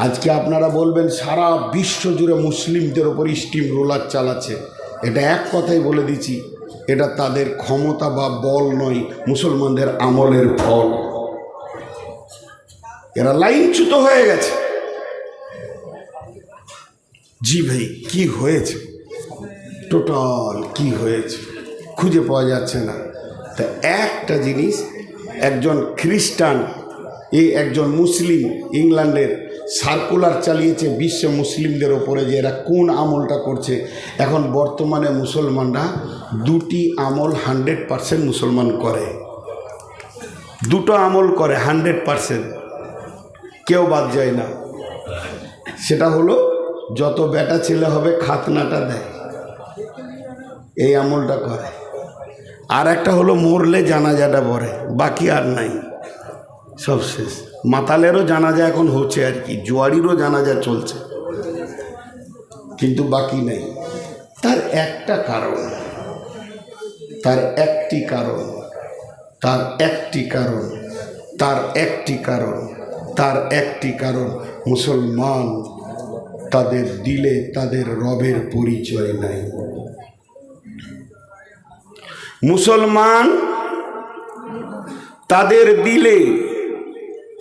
আজকে আপনারা বলবেন সারা বিশ্ব জুড়ে মুসলিমদের ওপর স্টিম রোলার চালাচ্ছে। এটা এক কথাই বলে দিচ্ছি, এটা তাদের ক্ষমতা বা বল নয়, মুসলমানদের আমলের ফল। এরা লাইনচ্যুত হয়ে গেছে। জি ভাই, কি হয়েছে, টোটাল কি হয়েছে খুঁজে পাওয়া যাচ্ছে না। তা একটা জিনিস, একজন খ্রিস্টান একজন মুসলিম ইংল্যান্ডের সার্কুলার চালিয়েছে বিশ্ব মুসলিমদের ওপরে যে এরা কোন আমলটা করছে। এখন বর্তমানে মুসলমানরা দুটি আমল 100% মুসলমান করে, দুটো আমল করে 100%, কেউ বাদ যায় না। সেটা হলো যত বেটা ছেলে হবে খাতনাটা দেয়, এই আমলটা করে। আর একটা হলো মরলে জানাজাটা পড়ে, বাকি আর নাই, সব শেষ। মাতালেরও জানাজা এখন হচ্ছে আর কি, জোয়ারিরও জানাজা চলছে, কিন্তু বাকি নেই। তার একটা কারণ, তার একটি কারণ, তার একটি কারণ, তার একটি কারণ, তার একটি কারণ, মুসলমান তাদের দিলে তাদের রবের পরিচয় নাই। মুসলমান তাদের দিলে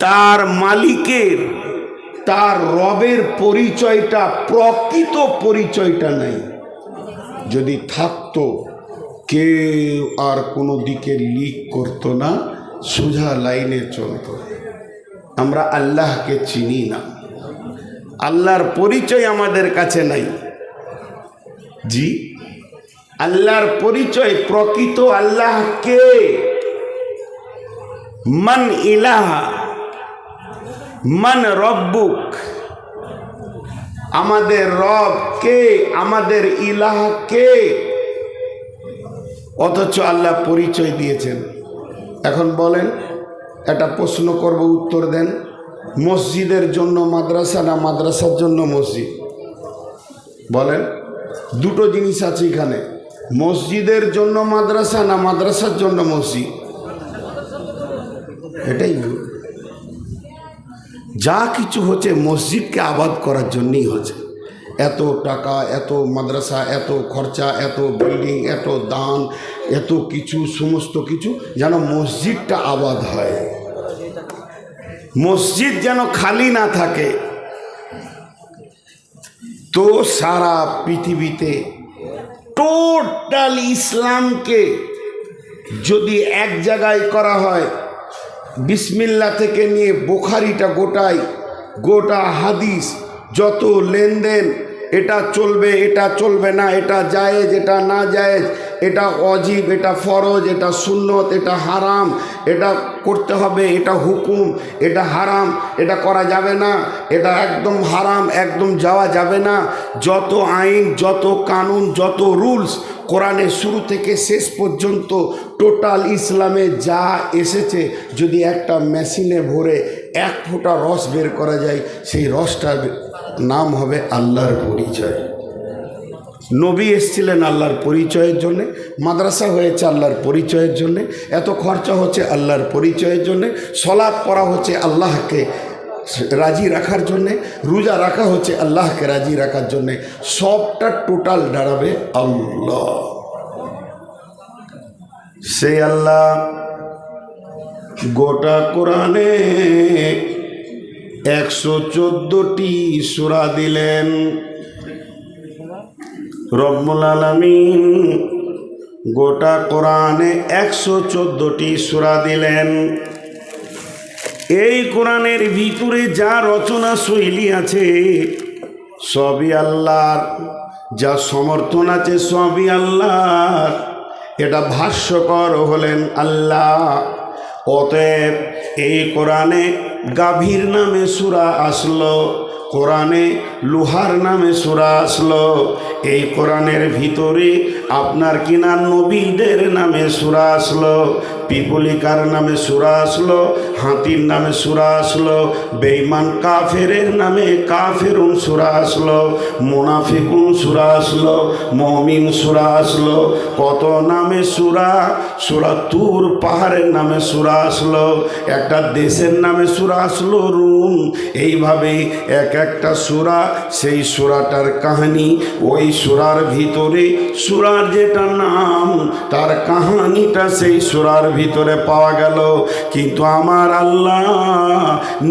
তার মালিকের, তার রবের পরিচয়টা, প্রকৃত পরিচয়টা নাই। যদি থাকতো কেউ আর কোনো দিকে লিক করতো না, সোজা লাইনে চলতো। আমরা আল্লাহকে চিনি না, আল্লাহর পরিচয় আমাদের কাছে নাই। জি, আল্লাহর পরিচয়, প্রকৃত আল্লাহ কে, মান ইলাহা, মান রব্বুক, আমাদের রব কে, আমাদের ইলাহ কে, অথচ আল্লাহ পরিচয় দিয়েছেন। এখন বলেন, একটা প্রশ্ন করব, উত্তর দেন। মসজিদের জন্য মাদ্রাসা না মাদ্রাসার জন্য মসজিদ? বলেন, দুটো জিনিস আছে এখানে, মসজিদের জন্য মাদ্রাসা না মাদ্রাসার জন্য মসজিদ? এটাই যা কিছু হচ্ছে মসজিদকে আবাদ করার জন্যই হচ্ছে। এত টাকা, এত মাদ্রাসা, এত খরচা, এত বিল্ডিং, এত দান, এত কিছু, সমস্ত কিছু যেন মসজিদটা আবাদ হয়, মসজিদ যেন খালি না থাকে। তো সারা পৃথিবীতে টোটাল ইসলামকে যদি এক জায়গায় করা হয়, বিসমিল্লাহ থেকে নিয়ে বুখারিটা গোটাই, গোটা হাদিস, যত লেনদেন, এটা চলবে, এটা চলবে না, এটা জায়েজ, এটা না জায়েজ, এটা অজিব, এটা ফরজ, এটা সুন্নত, এটা হারাম, এটা করতে হবে, এটা হুকুম, এটা হারাম, এটা করা যাবে না, এটা একদম হারাম, একদম যাওয়া যাবে না, যত আইন, যত কানুন, যত রুলস কোরআনের শুরু থেকে শেষ পর্যন্ত টোটাল ইসলামে যা এসেছে, যদি একটা মেশিনে ভরে এক ফোঁটা রস বের করা যায়, সেই রসটার নাম হবে আল্লাহর পরিচয়। নবী এসেছিলেন আল্লাহর পরিচয়ের জন্যে, মাদ্রাসা হয়েছে আল্লাহর পরিচয়ের জন্যে, এত খরচা হচ্ছে আল্লাহর পরিচয়ের জন্যে, সলাৎ পড়া হচ্ছে আল্লাহকে রাজি রাখার জন্যে, রোজা রাখা হচ্ছে আল্লাহকে রাজি রাখার জন্যে। সবটা টোটাল দাঁড়াবে আল্লাহ। সেই আল্লাহ গোটা কোরআনে 114টি সূরা দিলেন। রব্বুল আলামিন গোটা কোরআনে 114টি সূরা দিলেন। এই কোরআনের ভিতরে যা রচনা শৈলী আছে সবই আল্লাহর, যা সমর্থন আছে সবই আল্লাহর। এটা ভাষ্যকর হলেন আল্লাহ। অতএব এই কোরআনে গাভীর নামে সূরা আসলো, কোরআনে লোহার নামে সূরা আসলো, এই কোরআনের ভিতরে আপনার কিনা নবীদের নামে সূরা আসলো, পিপুলিকার নামে সূরা আসলো, হাতির নামে সূরা আসলো, বেঈমান কাফেরের নামে কাফিরুন সূরা আসলো, মুনাফিকুন সূরা আসলো, মুমিন সূরা আসলো, কত নামে সূরা। সূরা তুর পাহাড়ের নামে সূরা আসলো, একটা দেশের নামে সূরা আসলো রুম। এইভাবে এক একটা সূরা, সেই সূরাটার কাহিনী, ওই সূরার ভিতরে সূরার যেটা নাম তার কাহিনীটা সেই সূরার ভিতরে পাওয়া গেল। কিন্তু আমার আল্লাহ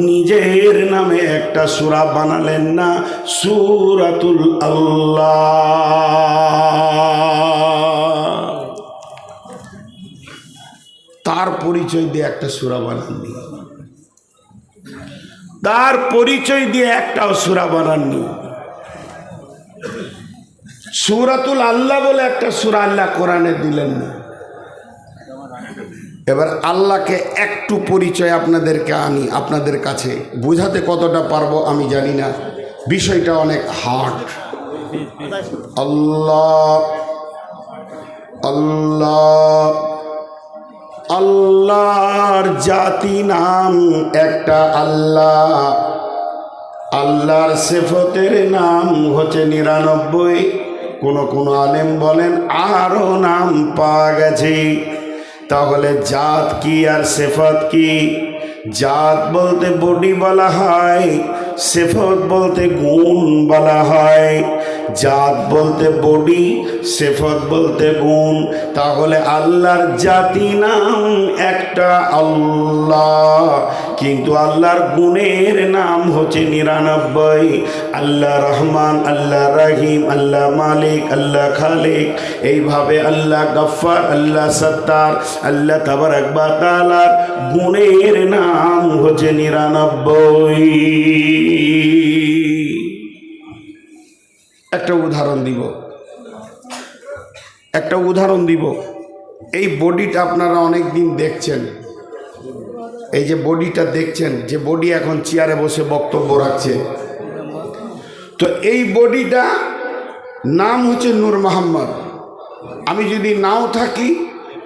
নিজের নামে একটা সূরা বানালেন না, সূরাতুল আল্লাহ। তার পরিচয় দিয়ে একটা সূরা বানাননি, তার পরিচয় দিয়ে একটাও সূরা বানাননি। সূরাতুল আল্লাহ বলে একটা সূরা আল্লাহ কোরআনে দিলেন না। এবার আল্লাহকে একটু পরিচয় আপনাদেরকে আনি, আপনাদের কাছে বোঝাতে কতটা পারবো আমি জানি না, বিষয়টা অনেক হার্ড। আল্লাহ আল্লাহ, আল্লাহর জাতি নাম একটা আল্লাহ, আল্লাহর সিফতের নাম হচ্ছে 99। কোন আলেম বলেন আরো নাম পাওয়া গেছে। তাহলে জাত কি আর সিফত কি? জাত বলতে বডি বলা হয়, সিফত বলতে গুণ বলা হয়। জাত বলতে বডি, সিফত বলতে গুণ। তাহলে আল্লাহর জাতি নাম একটা আল্লাহ, কিন্তু আল্লাহর গুণের নাম হচ্ছে 99। আল্লাহ রহমান, আল্লাহ রহিম, আল্লাহ মালিক, আল্লাহ খালিক, এইভাবে আল্লাহ গফফার, আল্লাহ সত্তার, আল্লাহ তাবারক ওয়া তাআলার গুণের নাম হচ্ছে 99। একটা উদাহরণ দিব। এই বডিটা আপনারা অনেক দিন দেখছেন, এই যে বডিটা দেখছেন, যে বডি এখন চেয়ারে বসে বক্তব্য রাখছে, তো এই বডিটা নাম হচ্ছে নূর মোহাম্মদ। আমি যদি নাও থাকি,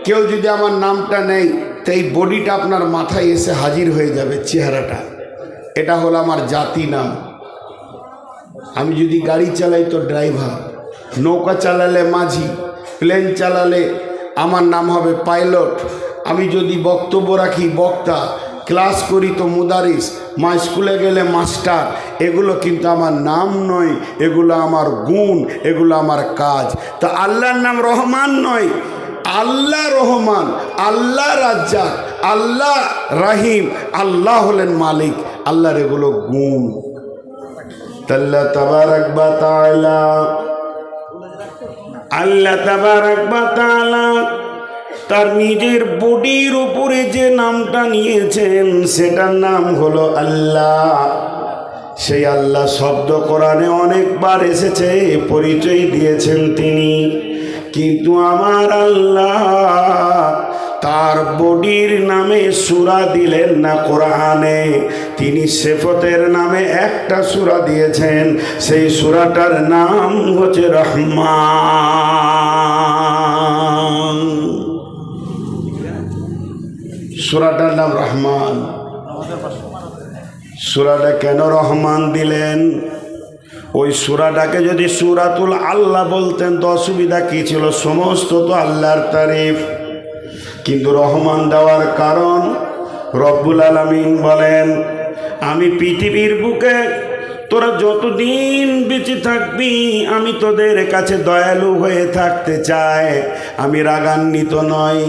কেউ যদি আমার নামটা নেই, তো এই বডিটা আপনার মাথায় এসে হাজির হয়ে যাবে, চেহারাটা। এটা হলো আমার জাতি নাম। আমি যদি গাড়ি চালাই তো ড্রাইভার, নৌকা চালালে মাঝি, প্লেন চালালে আমার নাম হবে পাইলট। আমি যদি বক্তব্য রাখি বক্তা, ক্লাস করি তো মুদারিস, মা স্কুলে গেলে মাস্টার। এগুলো কিন্তু আমার নাম নয়, এগুলো আমার গুণ, এগুলো আমার কাজ। তো আল্লাহর নাম রহমান নয়, আল্লাহ রহমান, আল্লাহ রাজ্জাক, আল্লাহ রাহিম, আল্লাহ হলেন মালিক। আল্লাহর এগুলো গুণ। আল্লাহ তাবারক ওয়া তাআলা, আল্লাহ তাবারক ওয়া তাআলা তার নিজের বডির উপরে যে নামটা নিয়েছেন সেটার নাম হলো আল্লাহ। সেই আল্লাহ শব্দ কোরআনে অনেকবার এসেছে, পরিচয় দিয়েছেন তিনি। কিন্তু আমার আল্লাহ তার বডির নামে সূরা দিলেন না কোরআনে, তিনি সিফতের নামে একটা সূরা দিয়েছেন। সেই সূরাটার নাম হচ্ছে রহমান। সূরাটার নাম রহমান। সূরাটা কেন রহমান দিলেন? ওই সূরাটাকে যদি সূরাতুল আল্লাহ বলতেন তো অসুবিধা কি ছিল? সমস্ত তো আল্লাহর তারিফ। কিন্তু রহমান দেওয়ার কারণ, রব্বুল আলামিন বলেন, আমি পৃথিবীর বুকে তোরা যতদিন বেঁচে থাকবি আমি তোদের কাছে দয়ালু হয়ে থাকতে চাই, আমি রাগান্বিত নই।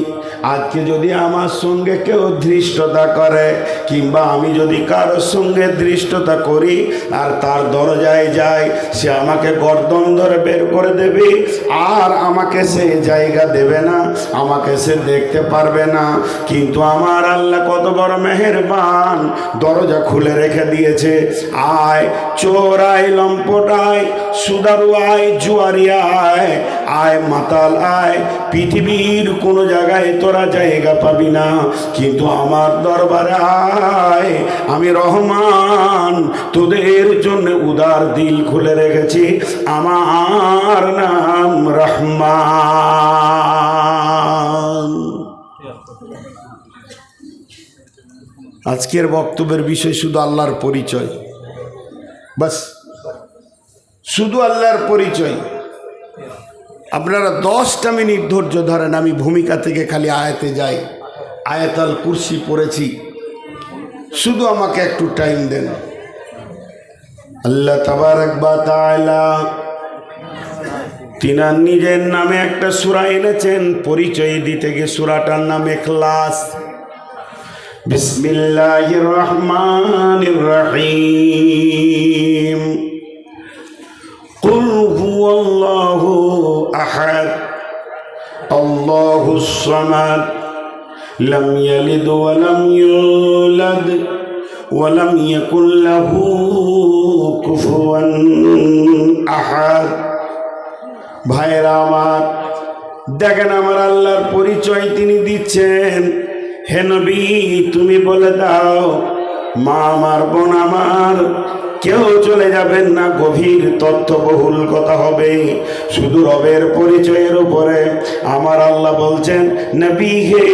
আজকে যদি আমার সঙ্গে কেউ ধৃষ্টতা করে, কিংবা আমি যদি কারোর সঙ্গে ধৃষ্টতা করি আর তার দরজায় যাই, সে আমাকে গর্দন ধরে বের করে দেবে, আর আমাকে সে জায়গা দেবে না, আমাকে সে দেখতে পারবে না। কিন্তু আমার আল্লাহ কত বড় মেহেরবান, দরজা খুলে রেখে দিয়েছে। আয় চোর আয়, লম্পট আয়, সুদারু আয়, জুয়ারি আয়, আয় মাতাল আয়, পৃথিবীর কোনো জায়গায় তোরা জায়গা পাবি না, কিন্তু আমার দরবারে আয়। আমি রহমান, তোদের জন্য উদার দিল খুলে রেখেছি। আমার নাম রহমান। আজকের বক্তব্যের বিষয় শুধু আল্লাহর পরিচয়, বাস, শুধু আল্লাহর পরিচয়। আপনারা 10টা মিনিট ধৈর্য ধরেন, আমি ভূমিকা থেকে খালি আয়াতে যাই। আয়াতুল কুরসি পড়েছি, শুধু আমাকে একটু টাইম দেন। আল্লাহ তাবারক ওয়া তাআলা তিনার নিজের নামে একটা সূরা এনেছেন, পরিচয় দিতে গিয়ে সূরাটার নাম ইখলাস। বিসমিল্লাহির রহমানির রহিম। কুল হুয়াল্লাহু আহাদ আল্লাহুস সামাদ লাম ইয়ালিদ ওয়া লাম ইউলাদ ওয়া লাম ইয়াকুল লাহু কুফুয়ান আহাদ। ভাইরা আমার, দেখেন আমার আল্লাহর পরিচয় তিনি দিচ্ছেন। হে নবী, তুমি বলে দাও, মা আমার, বোন আমার, কেউ চলে যাবেন না, গভীর তথ্যবহুল কথা হবে শুধু রবের পরিচয়ের উপরে। আমার আল্লাহ বলছেন, নবী হে,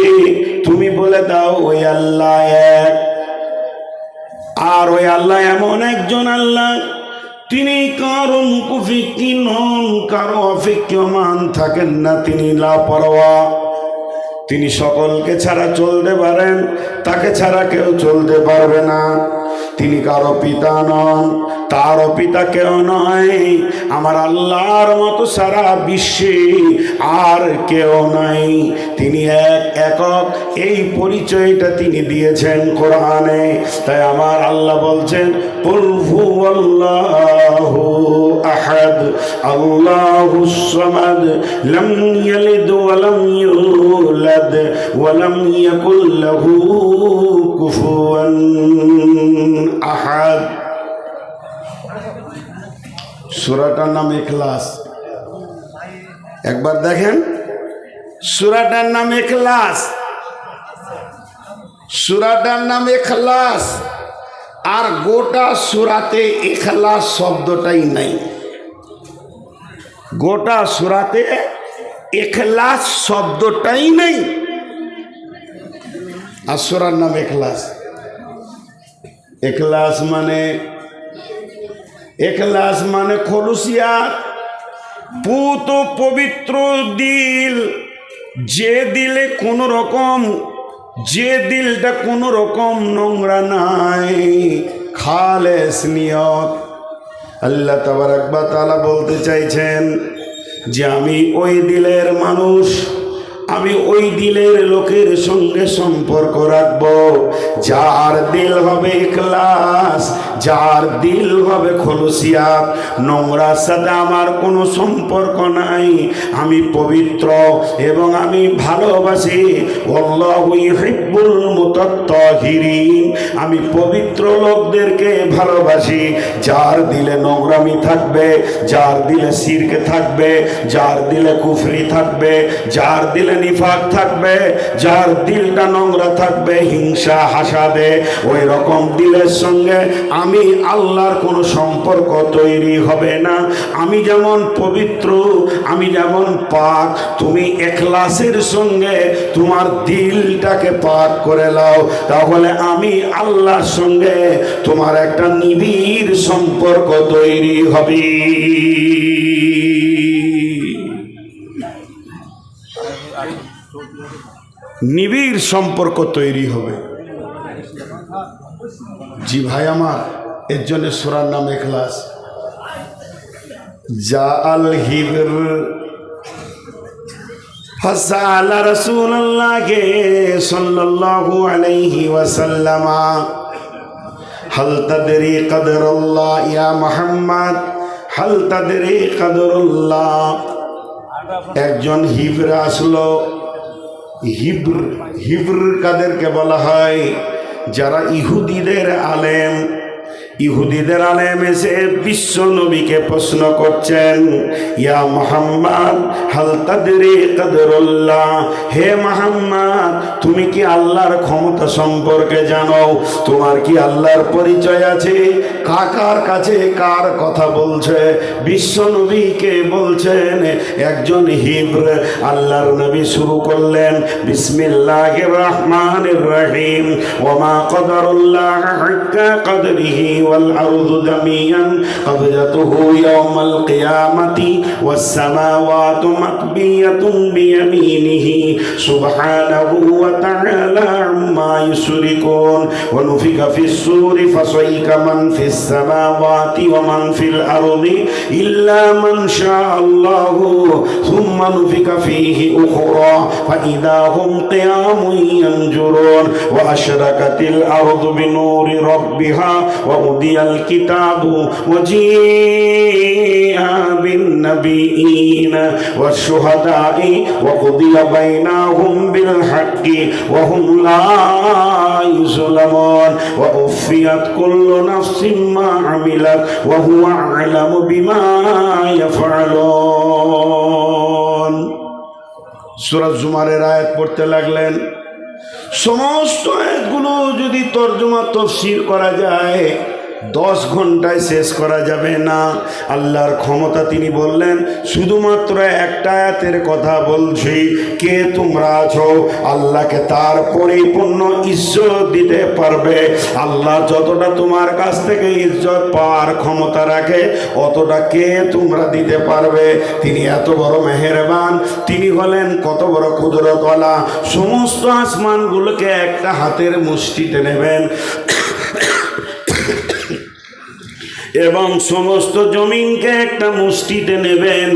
তুমি বলে দাও ওই আল্লাহ এক, আর ওই আল্লাহ এমন একজন আল্লাহ, তিনি কারো মুখোফিকি নন, কারো অপেক্ষমান থাকেন না, তিনি লাপরোয়া। তিনি সকলকে ছাড়া চলতে পারেন, তাকে ছাড়া কেউ চলতে পারবে না। তিনি কারো পিতা নন, তারও পিতা কেউ নয়। আমার আল্লাহর মতো সারা বিশ্বে আর কেউ নাই। তিনি এক, একক, এই পরিচয়টা তিনি দিয়েছেন কোরআনে। তাই আমার আল্লাহ বলছেন, কুল হুয়াল্লাহু আহাদ আল্লাহুস সামাদ লাম ইয়ালিদ ওয়া লাম ইউলাদ ওয়া লাম ইয়াকুল লাহু কুফুয়ান আহাদ। সূরাটার নাম ইখলাস। একবার দেখেন, সূরাটার নাম ইখলাস, সূরাটার নাম ইখলাস। আর গোটা সূরাতে ইখলাস শব্দটাই নাই, গোটা সূরাতে ইখলাস শব্দটাই নেই। আর সূরার নাম ইখলাস। ইখলাস মানে, ইখলাস মানে খলুসিয়াত, পুত পবিত্র দিল। যে দিলে কোনো রকম, যে দিলটা কোনো রকম নোংরা নাই, খালেস নিয়ত। আল্লাহ তাবারক ওয়া তাআলা বলতে চাইছেন যে আমি ওই দিলের মানুষ, আমি ওই দিলের লোকের সঙ্গে সম্পর্ক রাখব যার দিল হবে ইখলাস, যার দিল হবে খলুসিয়াত। নোংরার সাথে আমার কোনো সম্পর্ক নাই। আমি পবিত্র এবং আমি ভালোবাসি। আল্লাহু ইউহিব্বুল মুতাত্তাহিরিন। আমি পবিত্র লোকদেরকে ভালোবাসি। যার দিলে নোংরামি থাকবে, যার দিলে শিরক থাকবে, যার দিলে কুফরি থাকবে, যার দিলে নিফাক থাকবে, যার দিলটা নোংরা থাকবে হিংসা হাসাদে, ওই রকম দিলের সঙ্গে আমি আল্লাহর কোনো সম্পর্ক তৈরি হবে না। আমি যেমন পবিত্র, আমি যেমন পাক, তুমি ইখলাসের সঙ্গে তোমার দিলটাকে পাক করে নাও, তাহলে আমি আল্লাহর সঙ্গে তোমার একটা নিবিড় সম্পর্ক তৈরি হবে। নিবিড় সম্পর্ক তৈরি হবে। জি ভাই আমার, এর জন্য সূরার নাম ইখলাস। জাআল হিবর ফাসালা রাসূলুল্লাহ সাল্লাল্লাহু আলাইহি ওয়াসাল্লাম হাল তাদরি কদরুল্লাহ ইয়া মুহাম্মদ, হাল তাদরি কদরুল্লাহ। একজন হিবর আসলো। হিব্র, হিব্র কাদেরকে বলা হয়? যারা ইহুদিদের আলেম, ইহুদিদের আলেম এসে বিশ্ব নবীকে প্রশ্ন করছেন, ইয়া মুহাম্মদ হাল তাদরি কদরুল্লাহ, হে মুহাম্মদ তুমি কি আল্লাহর ক্ষমতা সম্পর্কে জানো? তোমার কি আল্লাহর পরিচয় আছে? কার কাছে কার কথা বলছে? বিশ্ব নবীকে বলছেন একজন হিব্র। আল্লাহর নবী শুরু করলেন, বিসমিল্লাহির রহমানির রহিম, ওয়া কদরুল্লাহ হাক্কা কদরিহি ওয়াল আরদু জামিআন কবজাতুহু ইয়াওমাল কিয়ামাতি ওয়াস সামাওয়াতু মাতবিয়াতুন বিয়ামিনিহি সুবহানাহু ওয়া তাআলা আম্মা ইউশরিকুন ওয়া নুফিকা ফিস সূরি ফাসাইকা মান ফিস সামাওয়াতি ওয়া মান ফিল আরদি ইল্লা মান শাআল্লাহু সুম্মা নুফিকা ফীহি উখরা ফাইদা হুম কিয়ামুন ইয়ানজুরুন ওয়া আশরাকাতিল আরদু বিনূরি রাব্বিহা ওয়া উদিয়াল কিতাবু ওয়া জিআ বিন নাবিয়িনা ওয়াশ শুহাদা'i ওয়া কুদিয়া বাইনাহুম বিল হাক্কি ওয়া হুম লা ইউযলামুন ওয়া উফিয়াত কুল্লু নাফসিন মা আমিলাত ওয়া হুয়া আ'লামু বিমা ইয়াফআলুন। সূরা জুমারের আয়াত পড়তে লাগলেন। সমস্ত আয়াতগুলো যদি তরজমা তাফসীর করা যায় 10 ঘন্টায় শেষ করা যাবে না। আল্লাহর ক্ষমতা তিনি বললেন, শুধুমাত্র একটা আয়াতের কথা বলছি, কে তোমরা আছো আল্লাহকে তার পরিপূর্ণ ইজ্জত দিতে পারবে? আল্লাহ যতটা তোমার কাছ থেকে ইজ্জত পাওয়ার ক্ষমতা রাখে অতটা কে তোমরা দিতে পারবে? তিনি এত বড় মেহেরবান, তিনি হলেন কত বড় কুদরতওয়ালা। সমস্ত আসমানগুলোকে একটা হাতের মুষ্টিতে নেবেন এবং সমস্ত জমিনকে একটা মুষ্টিতে নেবেন।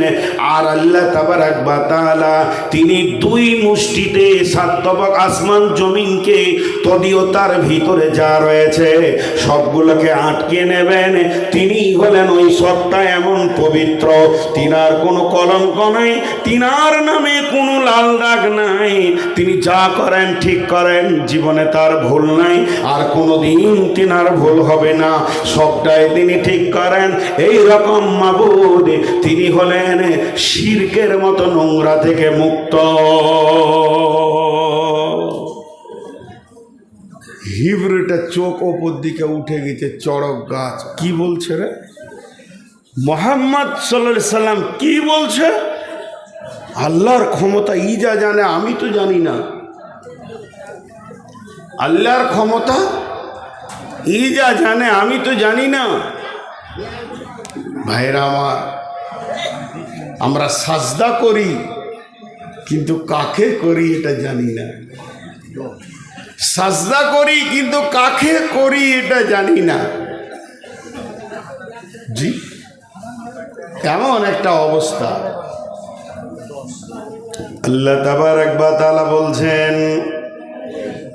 আর আল্লাহ তাবারাক ওয়া তাআলা তিনি 2 মুষ্টিতে 7 তবক আসমান জমিনকে তদিও তার ভিতরে যা রয়েছে সবগুলোকে আটকে নেবেন। তিনি হলেন ওই সত্তা এমন পবিত্র, তিনার কোনো কলঙ্ক নাই, তিনার নামে কোনো লাল দাগ নাই। তিনি যা করেন ঠিক করেন, জীবনে তার ভুল নাই, আর কোনোদিন তিনার ভুল হবে না, সবটাই তিনি ঠিক করেন। এই রকম মাবুদ তিনি হলেন শিরকের মতো নোংরা থেকে মুক্ত। হিব্রুটা চোখ ওপর দিকে উঠে গেছে, চড়ক গাছ। কি বলছে রে মুহাম্মদ সাল্লাল্লাহু আলাইহি সাল্লাম? কি বলছে? আল্লাহর ক্ষমতা ই যা জানে আমি তো জানি না। আল্লাহর ক্ষমতা ই যা জানে আমি তো জানি না। ভাইরা আমার, আমরা সাজদা করি কিন্তু কাকে করি এটা জানি না। সাজদা করি কিন্তু কাকে করি এটা জানি না। জি, কেমন একটা অবস্থা। আল্লাহ তাবারাক ওয়া তাআলা বলছেন,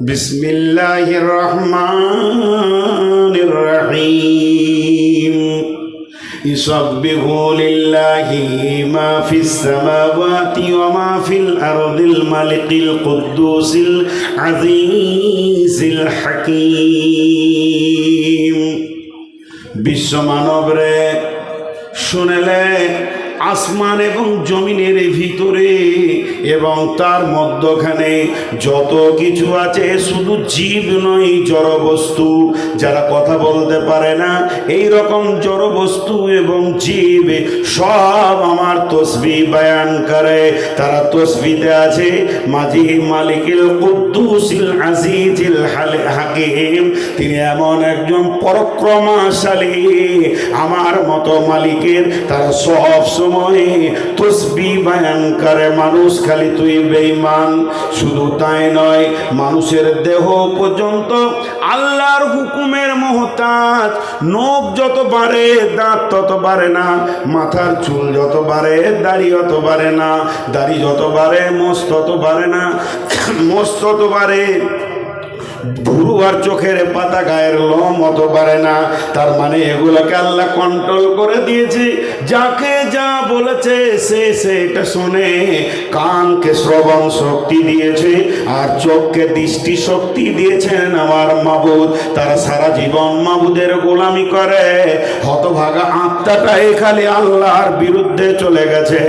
বিসমিল্লাহির রহমানির রহিম, ইউসাব্বিহু লিল্লাহি মা ফিস সামাওয়াতি ওয়া মা ফিল আরদিল মালিকিল কুদ্দুসিল আজিজিল হাকীম। বিশ্ব মানবরে শুনেলে, আসমান এবং জমিনের ভিতরে এবং তার মধ্যখানে যত কিছু আছে, শুধু জীব নয়, জড় বস্তু যারা কথা বলতে পারে না, এই রকম জড় বস্তু এবং জীব সব আমার তসবিহ বয়ান করে। তারা তসবিতে আছে মাজি মালিকিল কুদ্দুসিল আজিজিল হাকীম। তিনি এমন একজন পরাক্রমশালী, আমার মতো মালিকের তারা সব সময় তসবিহ বয়ান করে। মানুষ খালি তুই বেঈমান, শুধু তাই নয়, মানুষের দেহ পর্যন্ত আল্লাহর হুকুমের মুহতাজ। নখ যত বাড়ে দাঁত তত বাড়ে না, মাথার চুল যত বাড়ে দাড়ি অত বাড়ে না, দাড়ি যত বাড়ে মোষ তত বাড়ে না, মোষ তত বাড়ে ভুরু আর চোখের পাতা গায়ের লোম হতে পারে না। তার মানে এগুলোকে আল্লাহ কন্ট্রোল করে দিয়েছে। যাকে যা বলেছে সে এটা শোনে। কানকে শ্রবণ শক্তি দিয়েছে আর চোখকে দৃষ্টি শক্তি দিয়েছেন আমার মাবুদ। তারা সারা জীবন মাবুদের গোলামি করে। হতভাগা আত্মাটা এখানে আল্লাহর বিরুদ্ধে চলে গেছে।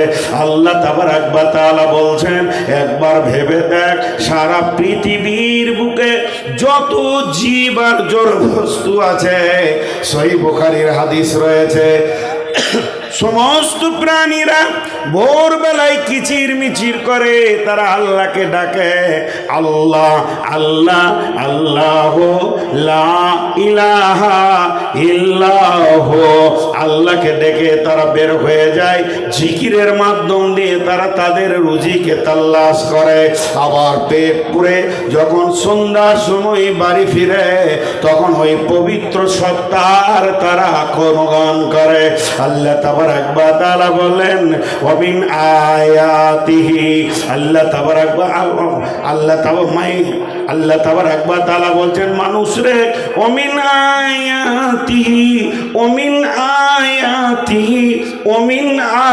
আল্লাহ তাবারাক ওয়া তাআলা বলছেন, একবার ভেবে দেখ, সারা পৃথিবীর বুকে যত জীব আর জড় বস্তু আছে, সহিহ বুখারীর হাদিস রয়েছে, সমস্ত প্রাণীরা ভোরবেলায় কিচির মিচির করে, তারা আল্লাহকে ডাকে, আল্লাহ আল্লাহ আল্লাহ লা ইলাহা ইল্লাহ। আল্লাহকে ডেকে তারা বের হয়ে যায়। জিকিরের মাধ্যম দিয়ে তারা তাদের রুজিকে তালাশ করে। আবার পেট পুরে যখন সন্ধ্যার সময় বাড়ি ফিরে, তখন ওই পবিত্র সত্তার তারা গুণগান করে। আল্লাহ তাবারাক ওয়া তাআলা বলেন, ওয়া মিন আয়াতিহি, আল্লাহ তাবারাক ওয়া তাআলা বলছেন, মানুষ রে, ওয়া মিন আয়াতিহি, ওয়া মিন আয়াতিহি, ওয়া মিন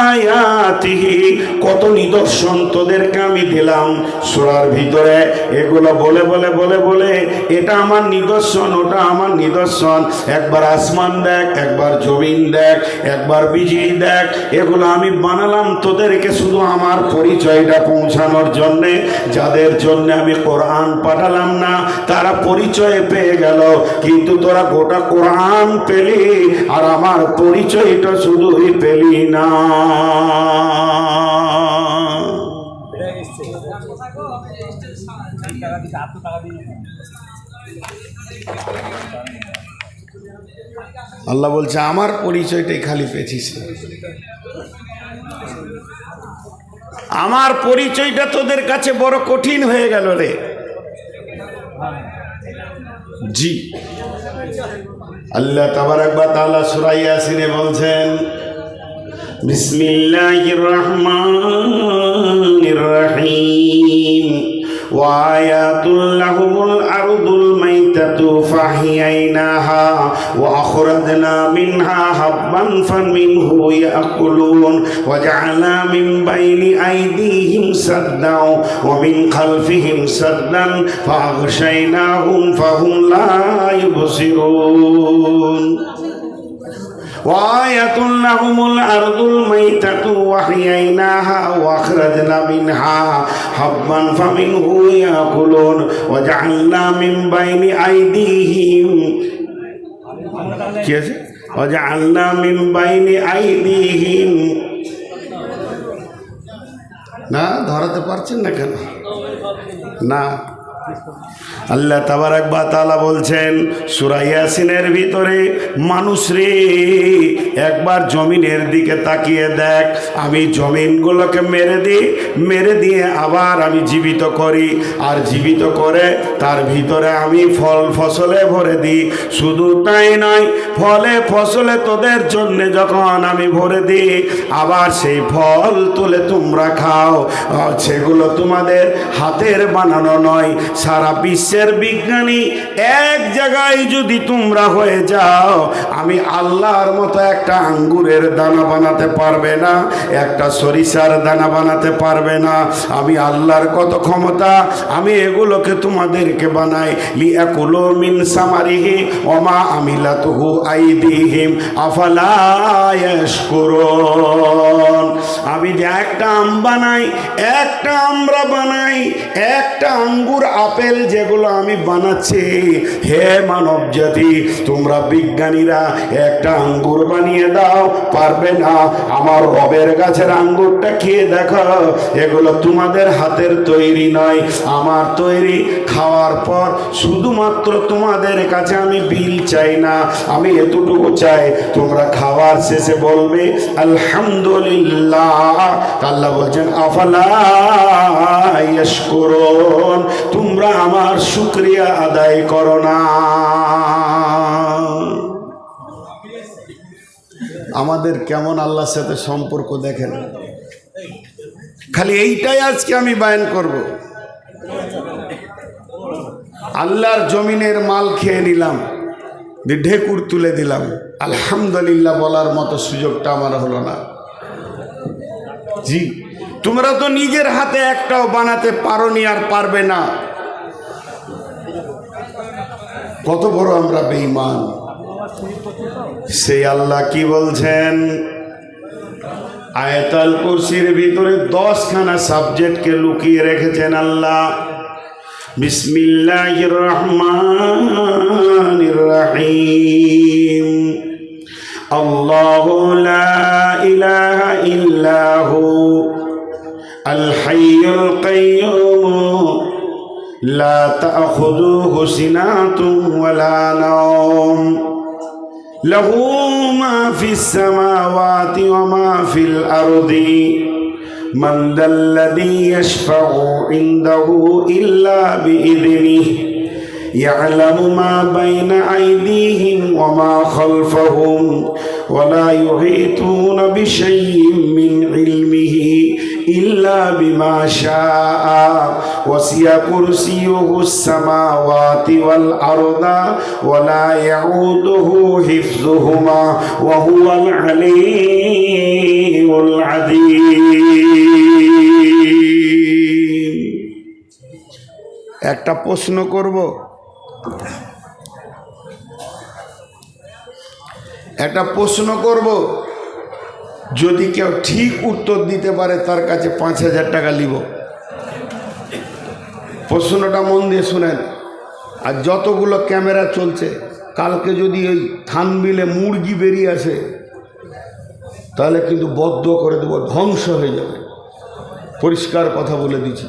আয়াতিহি, কত নিদর্শন তোদেরকে আমি দিলাম সূরার ভিতরে। এগুলো বলে বলে বলে বলে এটা আমার নিদর্শন, ওটা আমার নিদর্শন। একবার আসমান দেখ, একবার জমিন দেখ, একবার বিজলি দেখ। এগুলো আমি বানালাম তোদেরকে শুধু আমার পরিচয়টা পৌঁছানোর জন্যে। যাদের জন্য আমি কোরআন পাঠালাম না, তারা পরিচয় পেয়ে গেল, কিন্তু তোরা গোটা কোরআন পেলি আর আমার পরিচয়টা শুধুই পেলি না। আল্লাহ বলছে, আমার পরিচয়টাই খালি পেয়েছিস, আমার পরিচয়টা তোদের কাছে বড় কঠিন হয়ে গেল রে। জি, আল্লাহ তাবারাক ওয়া তাআলা সূরা ইয়াসিনে বলছেন, বিসমিল্লাহির রহমানির রহিম, ওয়া আয়াতুল লাহুমুল আরদুল মাইতাতু ফাহিয়াইনাহা ওয়া আখরাজনা মিনহা হাববান ফামিনহু ইয়াকুলুন ওয়া জা'আলনা মিন বাইনি আইদিহিম সাদ্দাও ওয়া মিন খালফিহিম সাদ্দান ফাআগশাইনাহুম ফাহুম লা ইউবসিরুন। وآية لهم الأرض الميتة وأحييناها وأخرجنا منها حبا فمنه يأكلون وجعلنا من بين أيديهم وجعلنا من بين أيديهم না ধরাতে পারছেন না কেন? না, আল্লাহ তাবারাক ওয়া তাআলা বলছেন সূরা ইয়াসিনের ভিতরে, মানুষ রে, একবার জমিনের দিকে তাকিয়ে দেখ। আমি জমিনগুলোকে মেরে দিয়ে আবার আমি জীবিত করি, আর জীবিত করে তার ভিতরে আমি ফল ফসলে ভরে দিই। শুধু তাই নয়, ফলে ফসলে তোদের জন্য যখন আমি ভরে দিই, আবার সেই ফল তুলে তোমরা খাও। সেগুলো তোমাদের হাতের বানানো নয়। সারা বিশ্বের বিজ্ঞানী এক জায়গায় যদি তোমরা হয়ে যাও, আমি আল্লাহর মতো একটা আঙ্গুরের দানা বানাতে পারবে না, একটা সরিষার দানা বানাতে পারবে না। আমি আল্লাহর কত ক্ষমতা, আমি এগুলোকে তোমাদেরকে বানাই। লিয়াকুলু মিন সামারিহি ওয়া মা আমিলাতুহু আইদিহিম আফালা ইয়াশকুরুন। আমি যে একটা আম বানাই, একটা আমরা বানাই, একটা আঙ্গুর আপেল যেগুলো আমি বানাচ্ছি, হে মানব জাতি, তোমরা বিজ্ঞানীরা একটা আঙ্গুর বানিয়ে দাও, পারবে না। আমার রবের গাছের আঙ্গুরটা খেয়ে দেখো, এগুলো তোমাদের হাতের তৈরি নয়, আমার তৈরি। খাওয়ার পর শুধুমাত্র তোমাদের কাছে আমি বিল চাই না, আমি এতটুকু চাই, তোমরা খাওয়ার শেষে বলবে আলহামদুলিল্লাহ। আল্লাহ বলছেন আফালা ইয়াশকুরুন, তোমরা আমার শুকরিয়া আদায় করো না। আমাদের কেমন আল্লাহর সাথে সম্পর্ক দেখেন। খালি এইটাই আজকে আমি বায়ান করব। আল্লাহর জমিনের মাল খেয়ে নিলাম, ঢেকুর তুলে দিলাম, আলহামদুলিল্লাহ বলার মতো সুযোগটা আমার হলো না। জি, তোমরা তো নিজের হাতে একটাও বানাতে পারোনি আর পারবে না। কত বড় আমরা বেঈমান। সেই আল্লাহ কি বলছেন? আয়াতুল কুরসির ভিতরে 10খানা সাবজেক্টকে লুকিয়ে রেখেছেন আল্লাহ। বিসমিল্লাহির রহমানির রহিম। আল্লাহু লা ইলাহা ইল্লাহু আল হাইয়ুল কাইয়্যুম লা তাখুযুহু সিনাতুন ওয়ালা নাওম লাহু মা ফিস সামাওয়াতি ওয়া মা ফিল আরদি মান যাল্লাযী ইয়াশফাউ ইনদাহু ইল্লা বিইযনিহি ইয়ালামু মা বাইনা আইদিহিম ওয়া মা খালফাহুম ওয়া লা ইউহীতুনা বিশাইইন মিন ইলমিহি ইল্লা বিমা শাআ ওয়াসিয়া কুরসিয়ুহুস সামাওয়াতি ওয়াল আরদা ওয়া লা ইয়াউদুহু হিফযুহুমা ওয়া হুয়াল আলিয়্যুল আযীম। একটা প্রশ্ন করব, যদি কেউ ঠিক উত্তর দিতে পারে তার কাছে 5000 টাকা নিব। প্রশ্নটা মন দিয়ে শুনেন। আর যতগুলো ক্যামেরা চলছে, কালকে যদি ওই থানবিলে মুরগি বেরিয়ে আসে তাহলে কিন্তু বদ্ধ করে দেবো, ধ্বংস হয়ে যাবে। পরিষ্কার কথা বলে দিচ্ছি।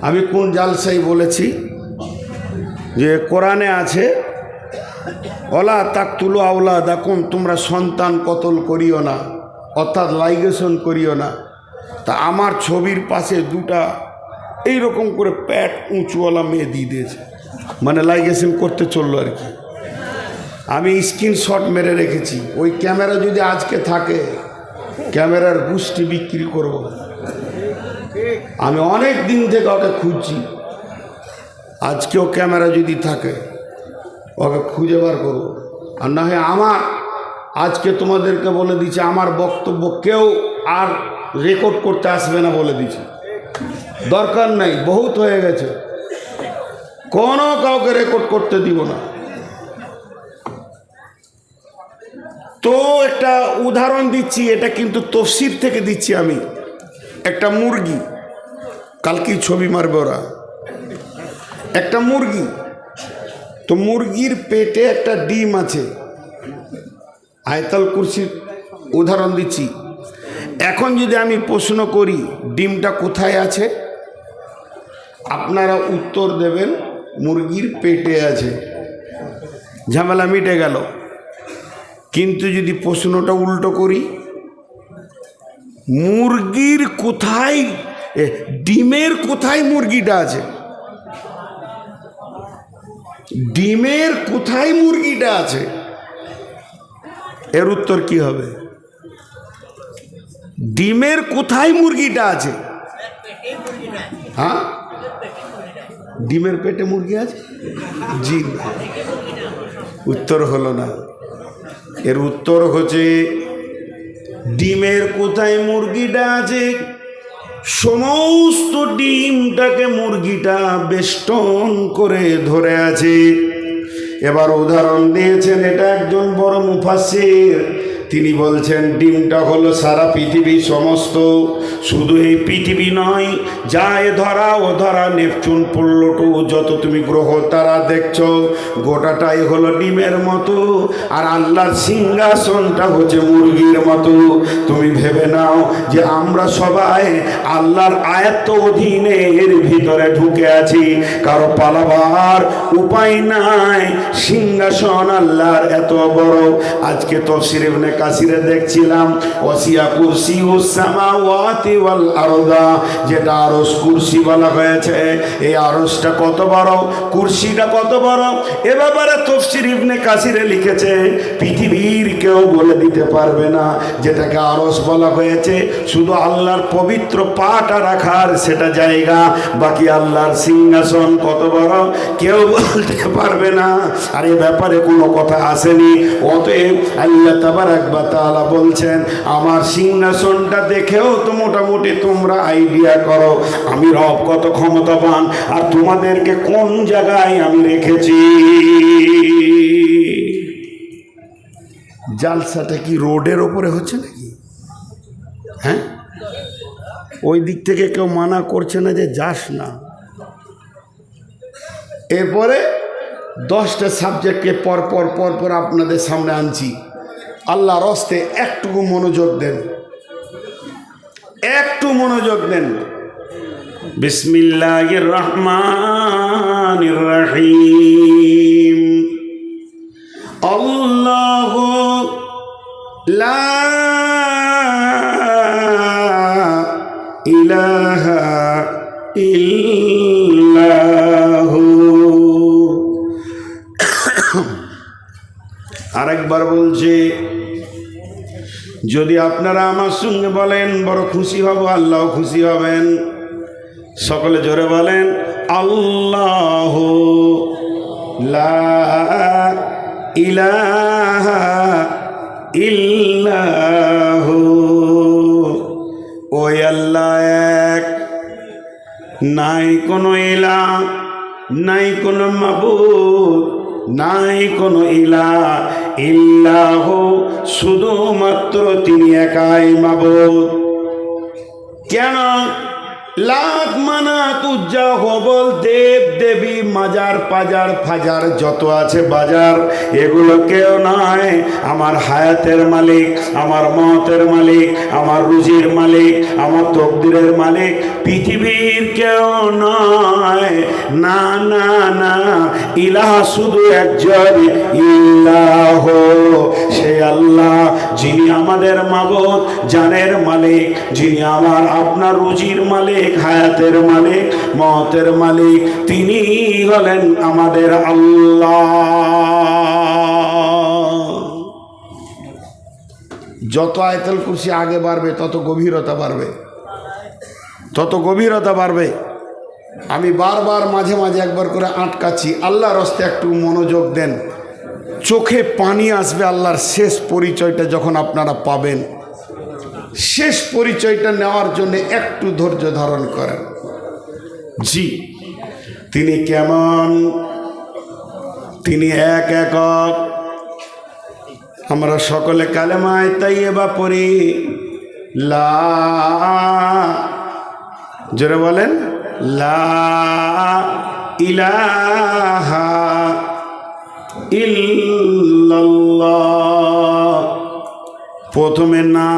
আমি কোন জালসাই বলেছি যে কোরআনে আছে, ওলা তাকতুলু আওলাদাকুম, তোমরা সন্তান কতল করিও না, অর্থাৎ লাইগেশন করিও না। তা আমার ছবির পাশে দুটা এইরকম করে প্যাট উঁচুওয়ালা মেয়ে দিয়ে দিয়েছে, মানে লাইগেশন করতে চললো আর কি। আমি স্ক্রিনশট মেরে রেখেছি। ওই ক্যামেরা যদি আজকে থাকে, ক্যামেরার গুষ্টি বিক্রি করব। আমি অনেক দিন থেকে ওকে খুঁজছি। আজকেও ক্যামেরা যদি থাকে ওকে খুঁজে বার করবো। আর না হয় আমার আজকে তোমাদেরকে বলে দিচ্ছি, আমার বক্তব্য কেউ আর রেকর্ড করতে আসবে না বলে দিচ্ছি। দরকার নাই, বহুত হয়ে গেছে, কোনো কাউকে রেকর্ড করতে দিব না। তো একটা উদাহরণ দিচ্ছি, এটা কিন্তু তফসির থেকে দিচ্ছি আমি। একটা মুরগি, কালকেই ছবি মারবে ওরা, একটা মুরগি, তো মুরগির পেটে একটা ডিম আছে। আয়াতুল কুরসির উদাহরণ দিচ্ছি। এখন যদি আমি প্রশ্ন করি ডিমটা কোথায় আছে, আপনারা উত্তর দেবেন মুরগির পেটে আছে, ঝামেলা মিটে গেল। কিন্তু যদি প্রশ্নটা উল্টো করি, মুরগির কোথায়, ডিমের কোথায় মুরগিটা আছে, ডিমের কোথায় মুরগিটা আছে, এর উত্তর কি হবে? ডিমের কোথায় মুরগিটা আছে? হ্যাঁ, ডিমের পেটে মুরগি আছে? জি, উত্তর হলো না। এর উত্তর হচ্ছে ডিমের কোথায় মুরগিটা আছে, সমস্ত ডিমটাকে মুরগিটা বেষ্টন করে ধরে আছে। এবার উদাহরণ দিয়েছেন, এটা একজন বড় মুফাসসির, তিনি বলছেন ডিমটা হলো সারা পৃথিবী সমস্ত, শুধু এই পৃথিবী নয়, যায় ধরা ও ধরা নেপচুন প্লুটো যত তুমি গ্রহ তারা দেখছো, গোটাটাই হলো ডিমের মতো। আর আল্লাহর সিংহাসনটা হচ্ছে মুরগির মতো। তুমি ভেবে নাও যে আমরা সবাই আল্লাহর আয়াত অধীনে এর ভিতরে ঢুকে আছি, কারো পালাবার উপায় নাই। সিংহাসন আল্লাহর এত বড়। আজকে তাফসীর ইবনে কাসিরে দেখছিলাম ওয়াসিয়া কুরসিউস সামাওয়াতি ওয়াল আরদা, যেটা আরশ কুরসি বলা হয়েছে। এই আরশটা কত বড়, কুরসিটা কত বড়, এ ব্যাপারে তাফসীর ইবনে কাসিরে লিখেছে পৃথিবীর কেউ বলে দিতে পারবে না। যেটাকে আরশ বলা হয়েছে শুধু আল্লাহর পবিত্র পাটা রাখার সেটা জায়গা, বাকি আল্লাহর সিংহাসন কত বড় কেউ বলতে পারবে না। আর এ ব্যাপারে কোনো কথা আসেনি। অতএব আল্লাহ তাবারাক ওয়া তাআলা বলছেন আমার সিংহাসনটা দেখেও তো মোটামুটি তোমরা আইডিয়া করো আমি রব কত ক্ষমতাবান আর তোমাদেরকে কোন জায়গায় আমি রেখেছি। জালসাটা কি রোডের ওপরে হচ্ছে নাকি? হ্যাঁ, ওই দিক থেকে কেউ মানা করছে না যে যাস না। এরপরে 10টা সাবজেক্টকে পরপর আপনাদের সামনে আনছি। আল্লাহর হস্তে একটুকু মনোযোগ দেন, একটু মনোযোগ দেন। বিসমিল্লাহির রহমানির রহিম। আল্লাহু লা ইলাহা ইল্লাহু। আরেকবার বলছি, যদি আপনারা আমার সঙ্গে বলেন বড় খুশি হব, আল্লাহ খুশি হবেন। সকলে জোরে বলেন আল্লাহু লা ইলাহা ইল্লাহু। ওই আল্লাহ এক, নাই কোনো ইলাহ, নাই কোনো মাবুদ, নাই কোনো ইলাহ ইল্লাহু, শুধুমাত্র তিনি একাই মাবুদ। কেন? লাত মানাত উজ্জা হবল দেব দেবী মাজার পাজার ফাজার যত আছে বাজার, এগুলো কেউ নয় আমার হায়াতের মালিক, আমার মতের মালিক, আমার রুজির মালিক, আমার তকদিরের মালিক পৃথিবীর কেউ নয়। না না না, ইলাহ শুধু একজন, ইল্লাহ সেই আল্লাহ যিনি আমাদের মাবুদ, জানের মালিক, যিনি আমার আপনার রুজির মালিক, হায়াতের মালিক, মতের মালিক, তিনি হলেন আমাদের আল্লাহ। যত আয়াতুল কুরসি আগে বাড়বে তত গভীরতা বাড়বে, তত গভীরতা বাড়বে। আমি বারবার মাঝে মাঝে একবার করে আটকাচ্ছি। আল্লাহর হস্তে একটু মনোযোগ দেন, চোখে পানি আসবে আল্লাহর শেষ পরিচয়টা যখন আপনারা পাবেন। শেষ পরিচয়টা নেওয়ার জন্য একটু ধৈর্য ধারণ করেন। জি, তিনি কেমন? তিনি এক একক। আমরা সকলে কালেমায়ে তাইয়্যিবা পড়ি, লা, জোরে বলেন লা ইলাহা ইল্লাল্লাহ। প্রথমে না,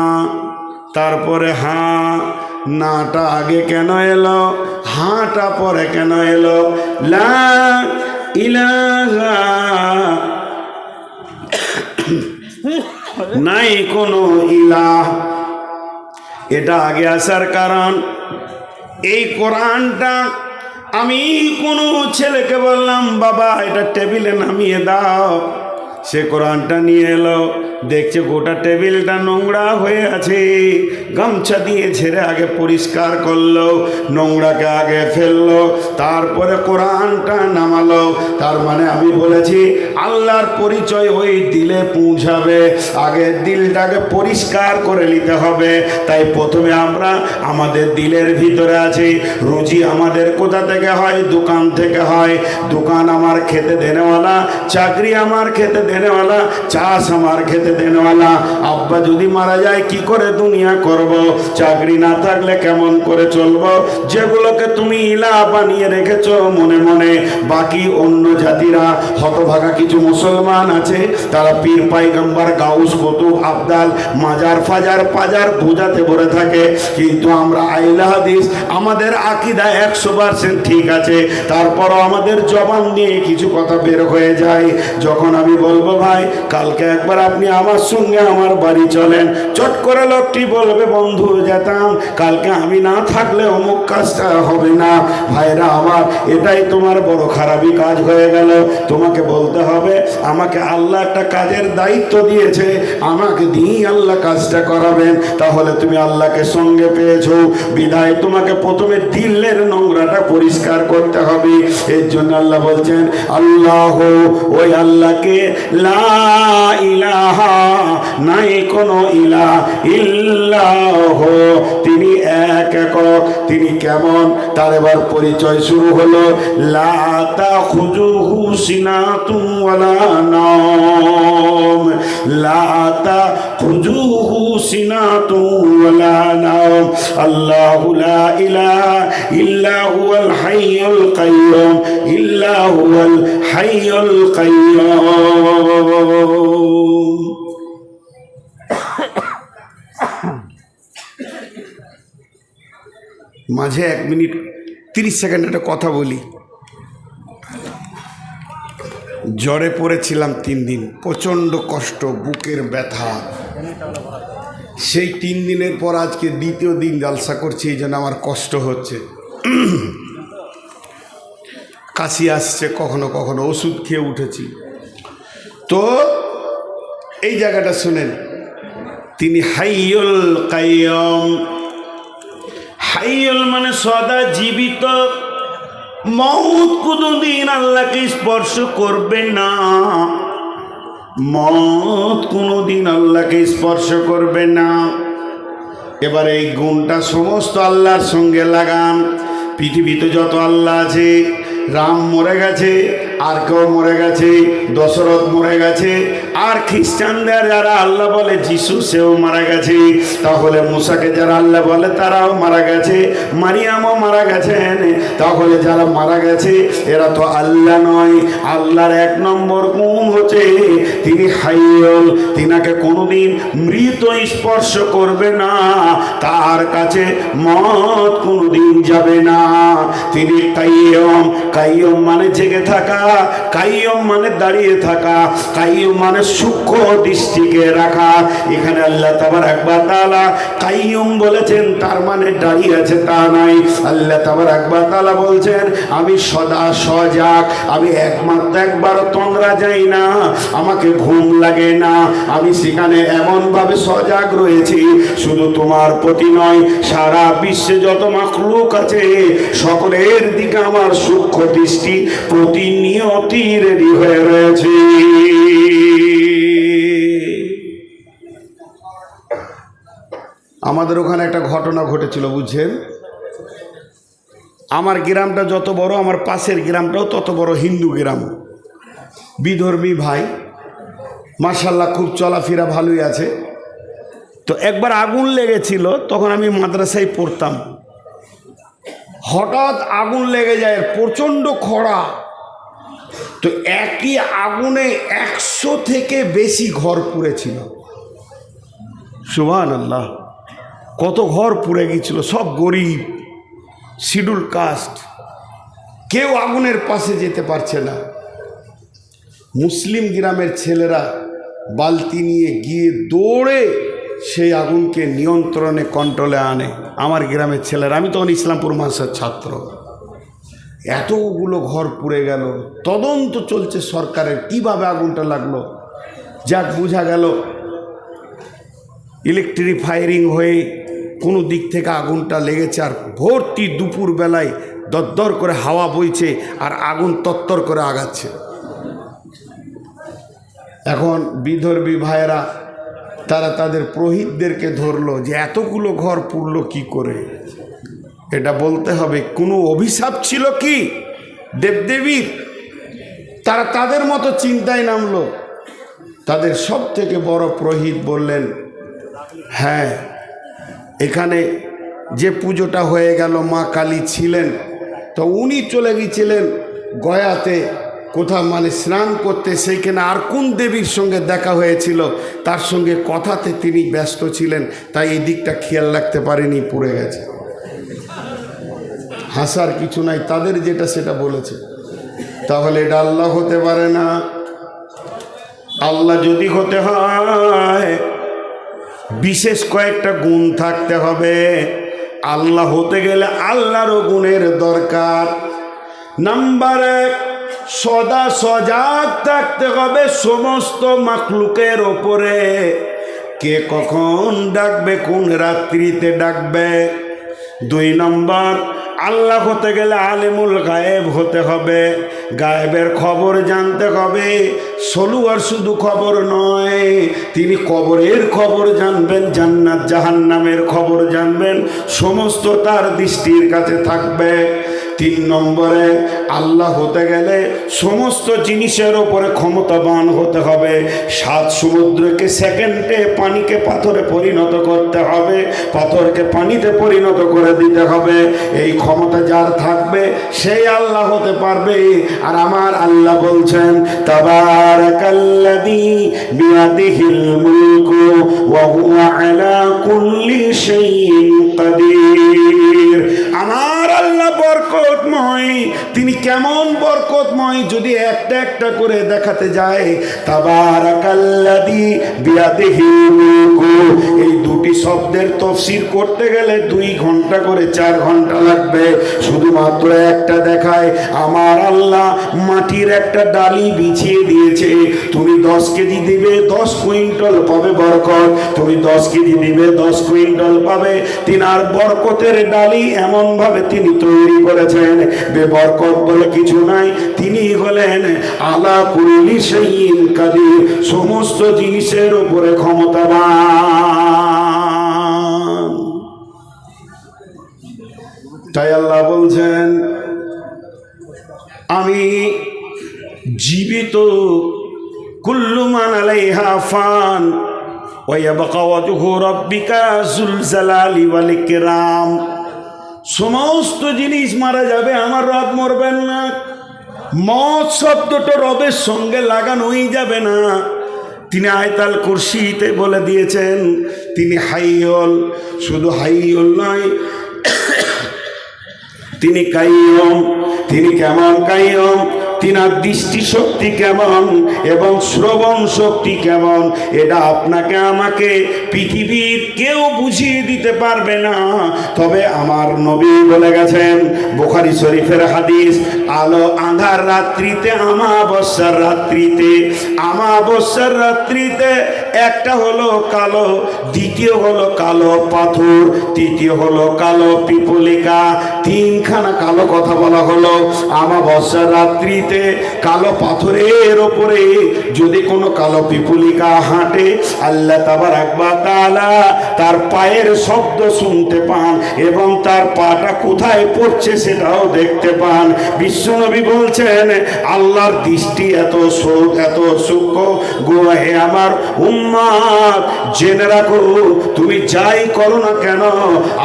তারপরে হাঁ। নাটা আগে কেন এলো, হাঁটা পরে কেন এলো? লা ইলাহা, নাই কোনো ইলাহ। এটা আগে আসার কারণ এই কোরআনটা আমি কোনো ছেলেকে বললাম বাবা এটা টেবিলে নামিয়ে দাও, সে কোরআনটা নিয়ে এলো, দেখছে গোটা টেবিলটা নোংরা হয়ে আছে, গামছা দিয়ে ঝেড়ে আগে পরিষ্কার করলো, নোংরাকে আগে ফেললো, তারপরে কোরআনটা নামালো। তার মানে আমি বলেছি আল্লাহর পরিচয় ওই দিলে পৌঁছাবে, আগে দিলটাকে পরিষ্কার করে নিতে হবে। তাই প্রথমে আমরা আমাদের দিলের ভিতরে আছি। রুজি আমাদের কোথা থেকে হয়? দোকান থেকে হয়। দোকান আমার খেতে দেনেওয়ালা, চাকরি আমার খেতে দেনেওয়ালা, চাষ আমার খেতে দেনেওয়ালা। আব্বা যদি মারা যায় কি করে দুনিয়া করব? চাকরি না থাকলে কেমন করে চলব? যেগুলোকে তুমি ইলাহ বানিয়ে রেখেছো মনে মনে, বাকি অন্য জাতিরা হতভাগা কিছু মুসলমান আছে, তারা পীর পাইগম্বর গাউস কুতুব আবদাল মাজার ফাজার পাজার পূজাতে ভরে থাকে। কিন্তু আমরা আহলে হাদিস, আমাদের আকীদা 100% ঠিক আছে, তারপরও আমাদের জবান দিয়ে কিছু কথা বের হয়ে যায়। যখন আমি বলবো ভাই কালকে একবার আপনি আমার সঙ্গে আমার বাড়ি চলেন। চট করে লোকটি বলবে বন্ধু যেতাম, কালকে আমি না থাকলে অমুক কাজটা হবে না। ভাইরা আমার, এটাই তোমার বড় খারাপই কাজ হয়ে গেল। তোমাকে বলতে হবে আমাকে আল্লাহ একটা কাজের দায়িত্ব দিয়েছে, আমাকে দিয়েই আল্লাহ কাজটা করাবেন। তাহলে তুমি আল্লাহকে সঙ্গে পেয়েছো, বিদায় তোমাকে প্রথমে দিলের নোংরাটা পরিষ্কার করতে হবে। এর জন্য আল্লাহ বলছেন আল্লাহ, ওই আল্লাহকে লা ইলাহা, নাই কোনো ইলাহ, ইল্লাহ, তিনি এক একক। তিনি কেমন, তার এবার পরিচয় শুরু হলো। লা তাখুযুহু সিনাতুন ওয়ালা নাওম, লা তাখুযুহু সিনাতুন ওয়ালা নাওম, আল্লাহু লা ইলাহা ইল্লা হুয়াল হাইয়ুল কাইয়্যুম, ইল্লা হুয়াল হাইয়ুল কাইয়্যুম। মাঝে 1 মিনিট 30 সেকেন্ড একটা কথা বলি। জ্বরে পড়েছিলাম 3 দিন, প্রচণ্ড কষ্ট, বুকের ব্যথা। সেই 3 দিনের পর আজকে দ্বিতীয় দিন জালসা করছি, এই জন্য আমার কষ্ট হচ্ছে। কাশি আসছে, কখনো কখনো ওষুধ খেয়ে উঠেছি। তো এই জায়গাটা শুনেন, তিনি হাইয়ুল কাইয়্যুম। হাইয়ুল মানে সদা জীবিত। মউত কোনোদিন আল্লাহকে স্পর্শ করবে না, মউত কোনোদিন আল্লাহকে স্পর্শ করবে না। এবার এই গুণটা সমস্ত আল্লাহর সঙ্গে লাগান। পৃথিবীতে যত আল্লাহ আছে, রাম মরে গেছে, আর কেউ মরে গেছে, দশরথ মরে গেছে, আর খ্রিস্টানদের যারা আল্লাহ বলে যিশু, সেও মারা গেছে। তাহলে মুসাকে যারা আল্লাহ বলে তারাও মারা গেছে, মারিয়ামও মারা গেছেন। তাহলে যারা মারা গেছে এরা তো আল্লাহ নয়। আল্লাহর 1 নম্বর গুণ হচ্ছে তিনি হাইয়ুল, তিনাকে কোনোদিন মৃত স্পর্শ করবে না, তার কাছে মত কোনোদিন যাবে না। তিনি কাইয়্যুম, কাইয়্যুম মানে জেগে থাকা, কাইয়্যুম মানে দাঁড়িয়ে থাকা, কাইয়্যুম মানে সূক্ষ্ম দৃষ্টিকে রাখা। এখানে আল্লাহ তাবারাক ওয়া তাআলা কাইয়্যুম বলেছেন, তার মানে দাঁড়িয়ে আছে তা নাই। আল্লাহ তাবারাক ওয়া তাআলা বলছেন আমি সদা সজাগ, আমি একবারও তন্দ্রা যাই না, আমাকে ঘুম লাগে না। আমি সেখানে এমনভাবে সজাগ রয়েছি, শুধু তোমার প্রতি নয়, সারা বিশ্বে যত মাখলুক আছে সকলের দিকে আমার সূক্ষ্ম দৃষ্টি প্রতিনিয়তি রেডি হয়ে রয়েছে। আমাদের ওখানে একটা ঘটনা ঘটেছিল, বুঝছেন। আমার গ্রামটা যত বড়, আমার পাশের গ্রামটাও তত বড় হিন্দু গ্রাম। বিধর্মী ভাই, মাশাআল্লাহ খুব চলাফেরা ভালোই আছে। তো একবার আগুন লেগেছিল, তখন আমি মাদ্রাসায় পড়তাম। হঠাৎ আগুন লেগে যায়, প্রচণ্ড খরা। তো একই আগুনে 100 থেকে বেশি ঘর পুড়েছিল। সুবহানাল্লাহ, কত ঘর পুড়ে গিয়েছিল, সব গরিব, শিডিউল কাস্ট, কেউ আগুনের পাশে যেতে পারছে না। মুসলিম গ্রামের ছেলেরা বালতি নিয়ে গিয়ে দৌড়ে সেই আগুনকে নিয়ন্ত্রণে, কন্ট্রোলে আনে। আমার গ্রামের ছেলেরা, আমি তখন ইসলামপুর মাদ্রাসার ছাত্র। এতগুলো ঘর পুড়ে গেল, তদন্ত চলছে সরকারের, কিভাবে আগুনটা লাগলো। যাক, বোঝা গেল ইলেকট্রিক ফায়ারিং হয়ে কোনো দিক থেকে আগুনটা লেগেছে। আর ভর্তি দুপুর বেলায় দরদর করে হাওয়া বইছে, আর আগুন তত্তর করে আগাচ্ছে। এখন বিধর্মী ভাইয়েরা তারা তাদের পুরোহিতদেরকে ধরলো যে এতগুলো ঘর পুড়লো কি করে। এটা বলতে হবে কোনো অভিশাপ ছিল কি দেবদেবীর? তারা তাদের মতো চিন্তায় নামলো। তাদের সব থেকে বড় পুরোহিত বললেন, হ্যাঁ, এখানে যে পুজোটা হয়ে গেল, মা কালী ছিলেন, তো উনি চলে গিয়েছিলেন গয়াতে কোথাও মানে স্নান করতে। সেইখানে আর কোন দেবীর সঙ্গে দেখা হয়েছিল, তার সঙ্গে কথাতে তিনি ব্যস্ত ছিলেন, তাই এই দিকটা খেয়াল রাখতে পারেনি, পড়ে গেছে। হাসার কিছু নাই, তাদের যেটা সেটা বলেছে। তাহলে এটা আল্লাহ হতে পারে না। আল্লাহ যদি হতে হয় বিশেষ কয়েকটা গুণ থাকতে হবে। আল্লাহ হতে গেলে আল্লাহরও গুণের দরকার। নাম্বার 1, সদা সজাগ থাকতে হবে সমস্ত মাখলুকের ওপরে। কে কখন ডাকবে, কোন রাত্রিতে ডাকবে। 2 নম্বর, আল্লাহ হতে গেলে আলিমুল গায়েব হতে হবে। গায়েবের খবর জানতে হবে। সলুয়ার শুধু খবর নয়, তিনি কবরের খবর জানবেন, জান্নাত জাহান্নামের খবর জানবেন, সমস্ত তার দৃষ্টির কাছে থাকবে। 3 নম্বরে, আল্লাহ হতে গেলে সমস্ত জিনিসের ওপরে ক্ষমতাবান হতে হবে। 7 সমুদ্রকে সেকেন্ডে, পানিকে পাথরে পরিণত করতে হবে, পাথরকে পানিতে পরিণত করে দিতে হবে। এই ক্ষমতা যার থাকবে সেই আল্লাহ হতে পারবে। আর আমার আল্লাহ বলছেন, তাবারাকাল্লাযী বিয়াদিহিল মুলকু ওয়া হুয়া আলা কুল্লি শাইইন কাদির। আমার আল্লাহ বরকতময়। তিনি কেমন বরকতময় যদি একটা একটা করে দেখাতে যায়। তাবারাকাল্লাযী বিয়াদিহিল মুলকু, এই 2টি শব্দের তাফসীর করতে গেলে 2 ঘন্টা করে 4 ঘন্টা লাগবে। শুধুমাত্র একটা দেখায়, আমার আল্লাহ মাটির একটা ডালি বিছিয়ে দিয়েছে। তুমি 10 কেজি দিবে 10 কুইন্টাল পাবে বরকত, তুমি 10 কেজি দিবে 10 কুইন্টাল পাবে। তিনার বরকতের ডালি এমন ভাবে তিনি তৈরি করেছেন, বেবরকত বলে কিছু নাই। তিনি হলেন আলা কুল্লি শাইইন কাদির, সমস্ত জিনিসের উপরে ক্ষমতাবান। তাই আল্লাহ বলছেন, আমি জীবিত, কুল্লু মান আলাইহা ফান ওয়া ইয়াবকা ওয়াজহু রাব্বিকা যুল জালালি ওয়াল ইকরাম। সমস্ত জিনিস মারা যাবে, আমার রব মরবেন না। মত শব্দটা রবের সঙ্গে লাগানোই যাবে না। তিনি আয়াতুল কুরসিতে বলে দিয়েছেন তিনি হাইয়ুল, শুধু হাইয়ুল নয়, তিনি কাইয়ুম। তিনি কেমন কাইয়ুম, তিনার দৃষ্টি শক্তি কেমন এবং শ্রবণ শক্তি কেমন, এটা আপনাকে আমাকে পৃথিবীর কেউ বুঝিয়ে দিতে পারবে না। তবে আমার নবী বলে গেছেন, বুখারী শরীফের হাদিস, আলো আঁধার রাত্রিতে, আমাবস্যার রাত্রিতে, আমাবস্যার রাত্রিতে একটা হলো কালো, দ্বিতীয় হলো কালো পাথর, তৃতীয় হলো কালো পিপলিকা। 3খানা কালো কথা বলা হলো। আমাবস্যার রাত্রিতে কালো পাথরের ওপরে যদি কোনো কালো পিপলিকা হাঁটে, আল্লাহ তাবারাক ওয়া তাআলা তার পায়ের শব্দ শুনতে পান এবং তার পাটা কোথায় পড়ছে সেটাও দেখতে পান। বিশ্বনবী বলছেন, আল্লাহর দৃষ্টি এত সূক্ষ্ম গো হে আমার উম্মত, জেনে রাখো তুমি যাই করো না কেন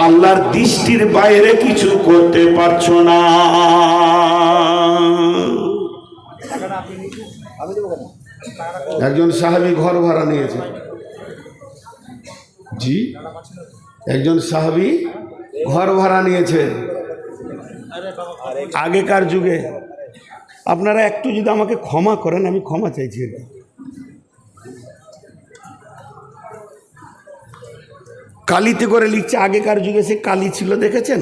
আল্লাহর দৃষ্টির বাইরে কিছু করতে পারছো না। একজন সাহাবী ঘর ভাড়া নিয়েছে। জি, একজন সাহাবী ঘর ভাড়া নিয়েছেন আগেকার যুগে। আপনারা একটু যদি আমাকে ক্ষমা করেন, আমি ক্ষমা চাইছি। কালিতে করে লিখছে, আগেকার যুগে সে কালি ছিল দেখেছেন,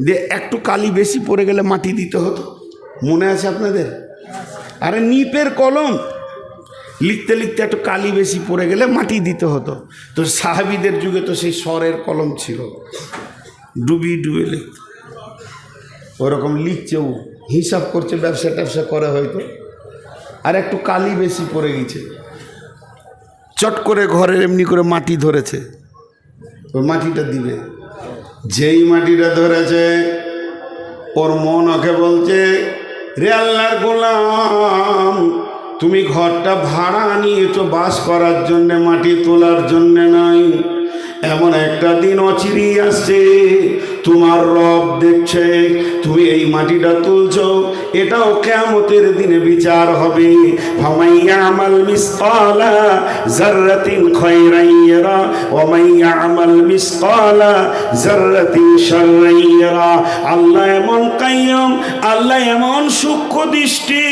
যে একটু কালি বেশি পড়ে গেলে মাটি দিতে হতো, মনে আছে আপনাদের? আরে নিপের কলম, লিখতে লিখতে একটু কালি বেশি পড়ে গেলে মাটি দিতে হতো। তো সাহাবীদের যুগে তো সেই স্বরের কলম ছিল, ডুবি ডুবে লিখত। ওরকম লিখছেও, হিসাব করছে, ব্যবসা ট্যাবসা করে হয়তো, আর একটু কালি বেশি পড়ে গেছে, চট করে ঘরের এমনি করে মাটি ধরেছে, ওই মাটিটা দিবে। যেই মাটিটা ধরেছে, ওর মন ওকে বলছে, রে আল্লাহর গোলাম, তুমি ঘরটা ভাড়া নিয়েছো বাস করার জন্যে, মাটি তোলার জন্যে নয়। এমন একটা দিন অচিরেই আসছে, তোমার রব দেখছে। তুমি এই মাটিটা তুলছো, এটাও কিয়ামতের দিনে বিচার হবে। ফামান ইয়ামাল মিসকালা যাররাতিন খায়রান ইয়ারা ওয়া মান ইয়ামাল মিসকালা যাররাতিন শাররান ইয়ারা। আল্লাহ এমন কাইয়্যুম, আল্লাহ এমন সূক্ষ্ম দৃষ্টি।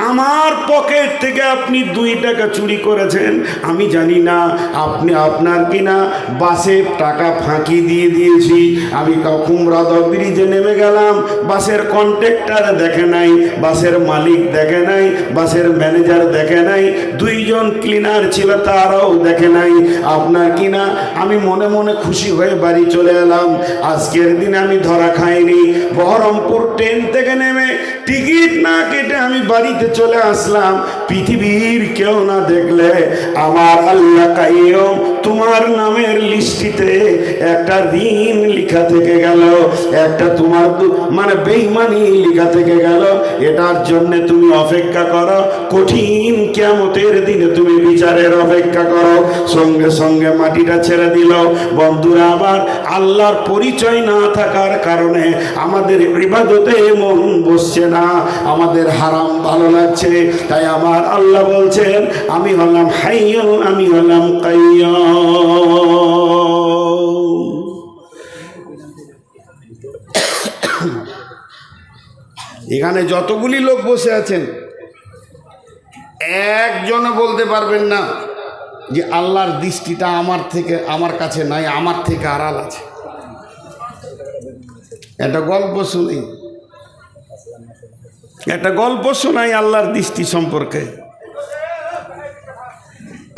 আমার পকেট থেকে আপনি 2 টাকা চুরি করেছেন, আমি জানি না আপনি আপনার কিনা বাসে টাকা ফাঁকি দিয়ে দিয়েছি। আমি কুমরাদহ ব্রিজে নেমে গেলাম, বাসের কন্ট্রাক্টর দেখে নাই, বাসের মালিক দেখে নাই, বাসের ম্যানেজার দেখে নাই, 2 জন ক্লিনার ছিল তারাও দেখে নাই। আপনার কিনা আমি মনে মনে খুশি হয়ে বাড়ি চলে এলাম। আজকের দিনে আমি ধরা খাইনি। বহরমপুর ট্রেন থেকে নেমে টিকিট না কেটে আমি বাড়িতে চলে আসলাম। পৃথিবীর কেউ না দেখলে আমার আল্লাহ কাইয়্যুম তোমার নামের লিস্টিতে একটা ঋণ লেখা থেকে গেল, একটা তোমার মানে বেঈমানি লেখা থেকে গেল। এটার জন্য তুমি অপেক্ষা করো, কঠিন কিয়ামতের দিনে তুমি বিচারের অপেক্ষা করো। সঙ্গে সঙ্গে মাটিটা ছেড়ে দিল। বন্ধুরা আমার, আল্লাহর পরিচয় না থাকার কারণে আমাদের ইবাদতে মন বসছে না, আমাদের হারাম ভালো লাগছে। তাই আমার আল্লাহ বলছেন, আমি হলাম হাইয়্যুন, আমি হলাম কাইয়্যুম। এখানে যতগুলি লোক বসে আছেন, একজনও বলতে পারবেন না যে আল্লাহর দৃষ্টিটা আমার কাছে নাই, আমার থেকে আড়াল আছে। একটা গল্প শুনি, একটা গল্প শোনাই আল্লাহর দৃষ্টি সম্পর্কে।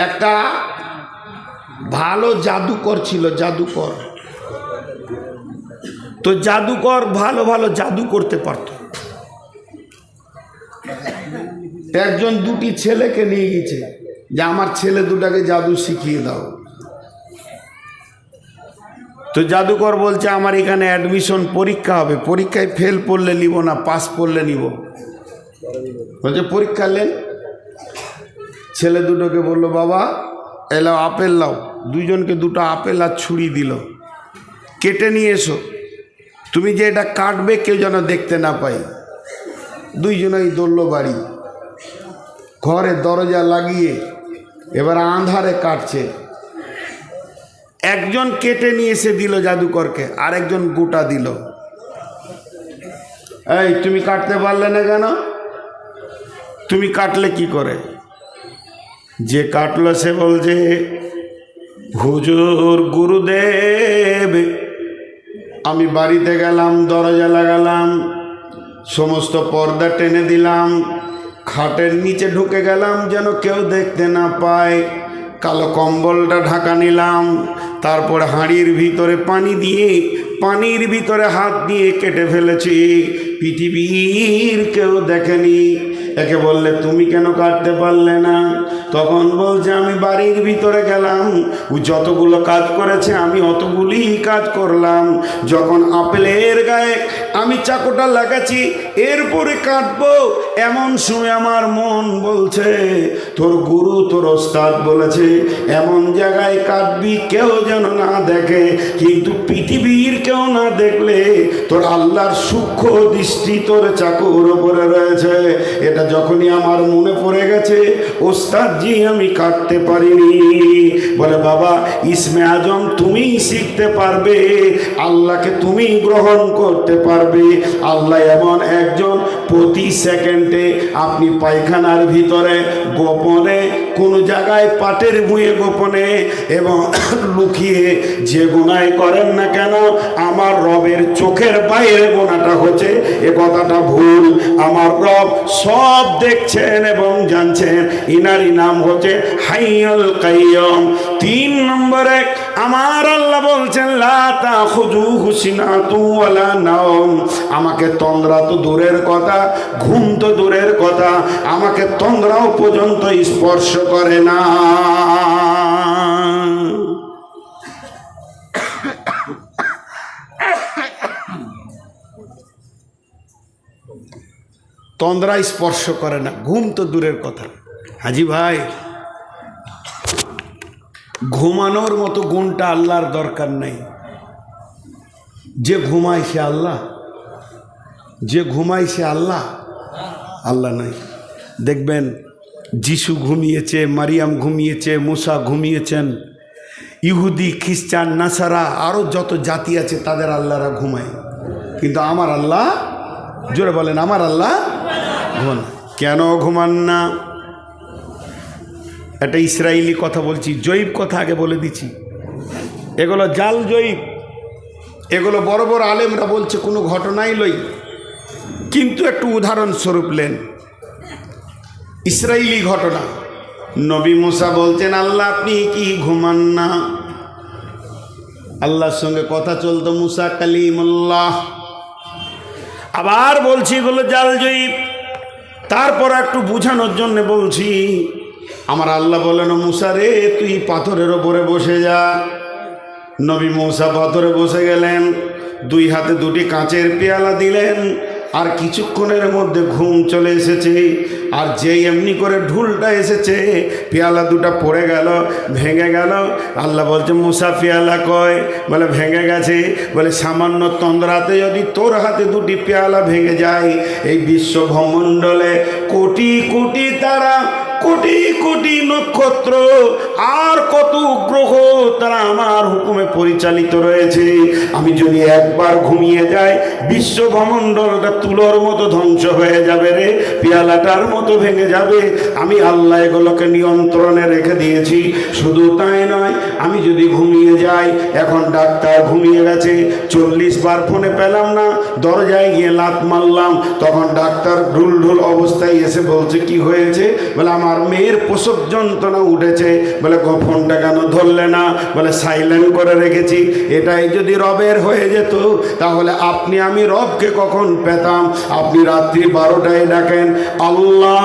একটা ভালো জাদুকর ছিল, জাদুকর। তো জাদুকর ভালো ভালো জাদু করতে পারত। একজন 2টি ছেলেকে নিয়ে গেছে যে আমার ছেলে 2টাকে জাদু শিখিয়ে দাও। তো জাদুকর বলছে আমার এখানে অ্যাডমিশন পরীক্ষা হবে, পরীক্ষায় ফেল পড়লে নিব না, পাস পড়লে নিব। বলছে পরীক্ষা নেন। ছেলে 2টোকে বললো বাবা এলাও আপেল লাও। 2 জনকে 2টা আপেল আর ছুরি দিল, কেটে নিয়ে এসো। তুমি যে এটা কাটবে কেউ যেন দেখতে না পাই। 2 জনই দৌড়লো বাড়ি, ঘরে দরজা লাগিয়ে এবার আঁধারে কাটছে। একজন কেটে নিয়ে এসে দিল জাদুকরকে, আর একজন গোটা দিল। এই তুমি কাটতে পারলে না কেন? তুমি কাটলে কি করে? যে কাটলো সে বলছে হুজুর গুরুদেব, আমি বাড়িতে গেলাম, দরজা লাগালাম, সমস্ত পর্দা টেনে দিলাম, খাটের নিচে ঢুকে গেলাম যেন কেউ দেখতে না পায়, কালো কম্বলটা ঢাকা নিলাম, তারপর হাঁড়ির ভিতরে পানি দিয়ে পানির ভিতরে হাত দিয়ে কেটে ফেলেছি, পৃথিবীর কেউ দেখেনি। একে বললে তুমি কেন কাটতে পারলে না? তখন বলছে আমি বাড়ির ভিতরে গেলাম, ও যতগুলো কাজ করেছে আমি অতগুলি কাজ করলাম। যখন আপেলের গায়ে আমি চাকুটা লাগাচ্ছি এরপরে কাটবো, এমন সময় আমার মন বলছে তোর গুরু তোর ওস্তাদ বলেছে এমন জায়গায় কাটবি কেউ যেন না দেখে। কিন্তু পৃথিবীর কেউ না দেখলে তোর আল্লাহর সূক্ষ্ম দৃষ্টি তোর চাকুর উপরে রয়েছে। এটা যখনই আমার মনে পড়ে গেছে ওস্তাদ জি আমি কাটতে পারিনি। বলে বাবা ইসমে আজম তুমি শিখতে পারবে, আল্লাহকে তুমি গ্রহণ করতে পারবে। আল্লাহ এমন একজন, প্রতি সেকেন্ডে আপনি পায়খানার ভিতরে গোপনে কোন জায়গায় পাটের ভুঁয়ে গোপনে এবং লুকিয়ে যে গুনাহ করেন না কেন, আমার রবের চোখের বাইরে গুনাহটা হচ্ছে এ কথাটা ভুল। আমার রব সব দেখছেন এবং জানছেন। ইনারই নাম হচ্ছে হাইয়ুল কাইয়্যুম। 3 নম্বরে আমার আল্লাহ বলছেন লা তাখুযুহু সিনাতুন ওয়ালা নাওম। আমাকে তন্দ্রা তো দূরের কথা, ঘুম তো দূরের কথা, আমাকে তন্দ্রাও পর্যন্ত স্পর্শ করে না। তন্দ্রা স্পর্শ করে না, ঘুম তো দূরের কথা। হাজি ভাই, ঘুমানোর মতো গুণটা আল্লাহর দরকার নেই। যে ঘুমায় সে আল্লাহ? যে ঘুমায় সে আল্লাহ? আল্লাহ নাই। দেখবেন যিশু ঘুমিয়েছে, মারিয়াম ঘুমিয়েছে, মুসা ঘুমিয়েছেন, ইহুদি, খ্রিস্টান, নাসারা আরও যত জাতি আছে তাদের আল্লাহরা ঘুমায়, কিন্তু আমার আল্লাহ, জোরে বলেন, আমার আল্লাহ ঘুমান। কেন ঘুমান না? একটা ইসরায়েলি কথা বলছি, জৈব কথা আগে বলে দিচ্ছি, এগুলো জাল জৈব, এগুলো বড় বড় আলেমরা বলছে কোনো ঘটনাই লই, কিন্তু একটু উদাহরণস্বরূপ লেন। ইসরায়েলি ঘটনা, নবী মুসা বলছেন, আল্লাহ আপনি কি ঘুমান না? আল্লাহর সঙ্গে কথা চলতো, মুসা কালিমুল্লাহ। আবার বলছি এগুলো জাল জয়ীব। তারপর একটু বোঝানোর জন্য বলছি, আমার আল্লাহ বলেন, মুসা রে তুই পাথরের ওপরে বসে যা। নবী মুসা পাথরে বসে গেলেন, দুই হাতে দুটি কাঁচের পেয়ালা দিলেন, আর কিছুক্ষণের মধ্যে ঘুম চলে এসেছে। আর যেই এমনি করে ঢুলটা এসেছে, পেয়ালা দুটা পড়ে গেল, ভেঙে গেল। আল্লাহ বলছে, মুসা পেয়ালা কয়? বলে ভেঙে গেছে। বলে সামান্য তন্দ্রাতে যদি তোর হাতে দুটি পেয়ালা ভেঙে যায়, এই বিশ্ব ভূমণ্ডলে কোটি কোটি তারা, কোটি কোটি নক্ষত্র, আর কত গ্রহ তারা আমার হুকুমে পরিচালিত রয়েছে। আমি যদি একবার ঘুমিয়ে যাই, বিশ্ব ভূমণ্ডলটা তুলোর মতো ধ্বংস হয়ে যাবে রে, পেয়ালাটার মতো ভেঙে যাবে। আমি আল্লাহ এগুলোকে নিয়ন্ত্রণে রেখে দিয়েছি। শুধু তাই নয়, আমি যদি ঘুমিয়ে যাই, এখন ডাক্তার ঘুমিয়ে গেছে, 40 বার ফোনে পেলাম না, দরজায় গিয়ে লাত মারলাম, তখন ডাক্তার ঢুল ঢুল অবস্থায় এসে বলছে, কি হয়েছে? বলে আমার মেয়ের প্রসব যন্ত্রণা উঠেছে। বলে ফোনটা কেন ধরলে না? বলে সাইলেন্ট করে রেখেছি। এটাই যদি রবের হয়ে যেত, তাহলে আপনি আমি রবকে কখন পেতাম? আপনি রাত্রি 12টায় ডাকেন আল্লাহ,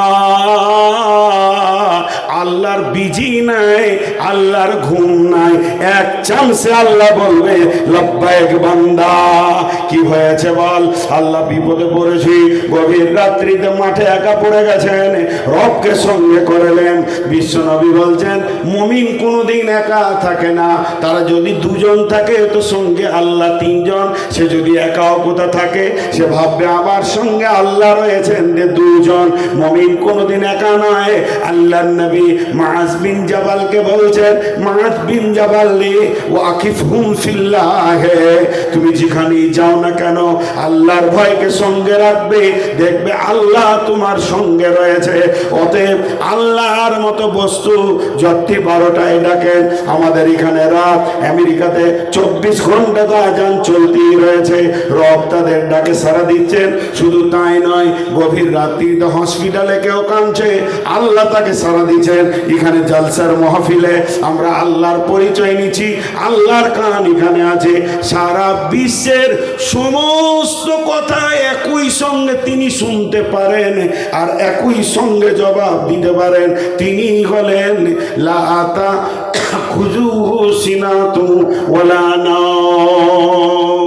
আল্লাহর বিজি নাই, আল্লাহর ঘুম নাই, এক চান্সে আল্লাহ বলবে লব্বাইক বান্দা। কি হয়েছে বল? আল্লাহ বিপদে পড়েছি, গভীর রাত্রিতে মাঠে একা পড়ে গেছেন, রবকে সঙ্গে করলেন। বিশ্বনবী বলছেন, মুমিন কোনোদিন একা থাকে না, তারা যদি দুজন থাকে তো সঙ্গে আল্লাহ 3 জন। সে যদি একা কোথা থাকে, সে ভাববে আমার সঙ্গে আল্লাহ রয়েছেন 2 জন। মুমিন কোনোদিন একা নয়। আল্লাহর নবী মুআজ বিন জাবালকে বলছেন, মুআজ বিন জাবাল রে ওয়াকিফহুম ফিল্লাহ, তুমি যেখানেই যাও না কেন আল্লাহর ভয়কে সঙ্গে রাখবে, দেখবে আল্লাহ তোমার সঙ্গে রয়েছে। অতএব আল্লাহর মতো বস্তু যতই 12টায় ডাকেন, আমাদের এখানে রাত, আমেরিকাতে 24 ঘন্টা তো আজান চলতেই রয়েছে, রব তাদের ডাকে সাড়া দিচ্ছেন। শুধু তাই নয়, গভীর রাত্রিতে হসপিটালে কেউ কাঁদছে, আল্লাহ তাকে সাড়া দিচ্ছেন। এখানে জালসার মাহফিলে আমরা আল্লাহর পরিচয় নিচ্ছি, আল্লাহর কান এখানে আছে। সারা বিশ্বের সমস্ত কথা একই সঙ্গে তিনি শুনতে পারেন, আর একই সঙ্গে জবাব দিতে পারেন। তিনি হলেন লা আতা খুজুহু সিনাতু ওয়ালা নাওম।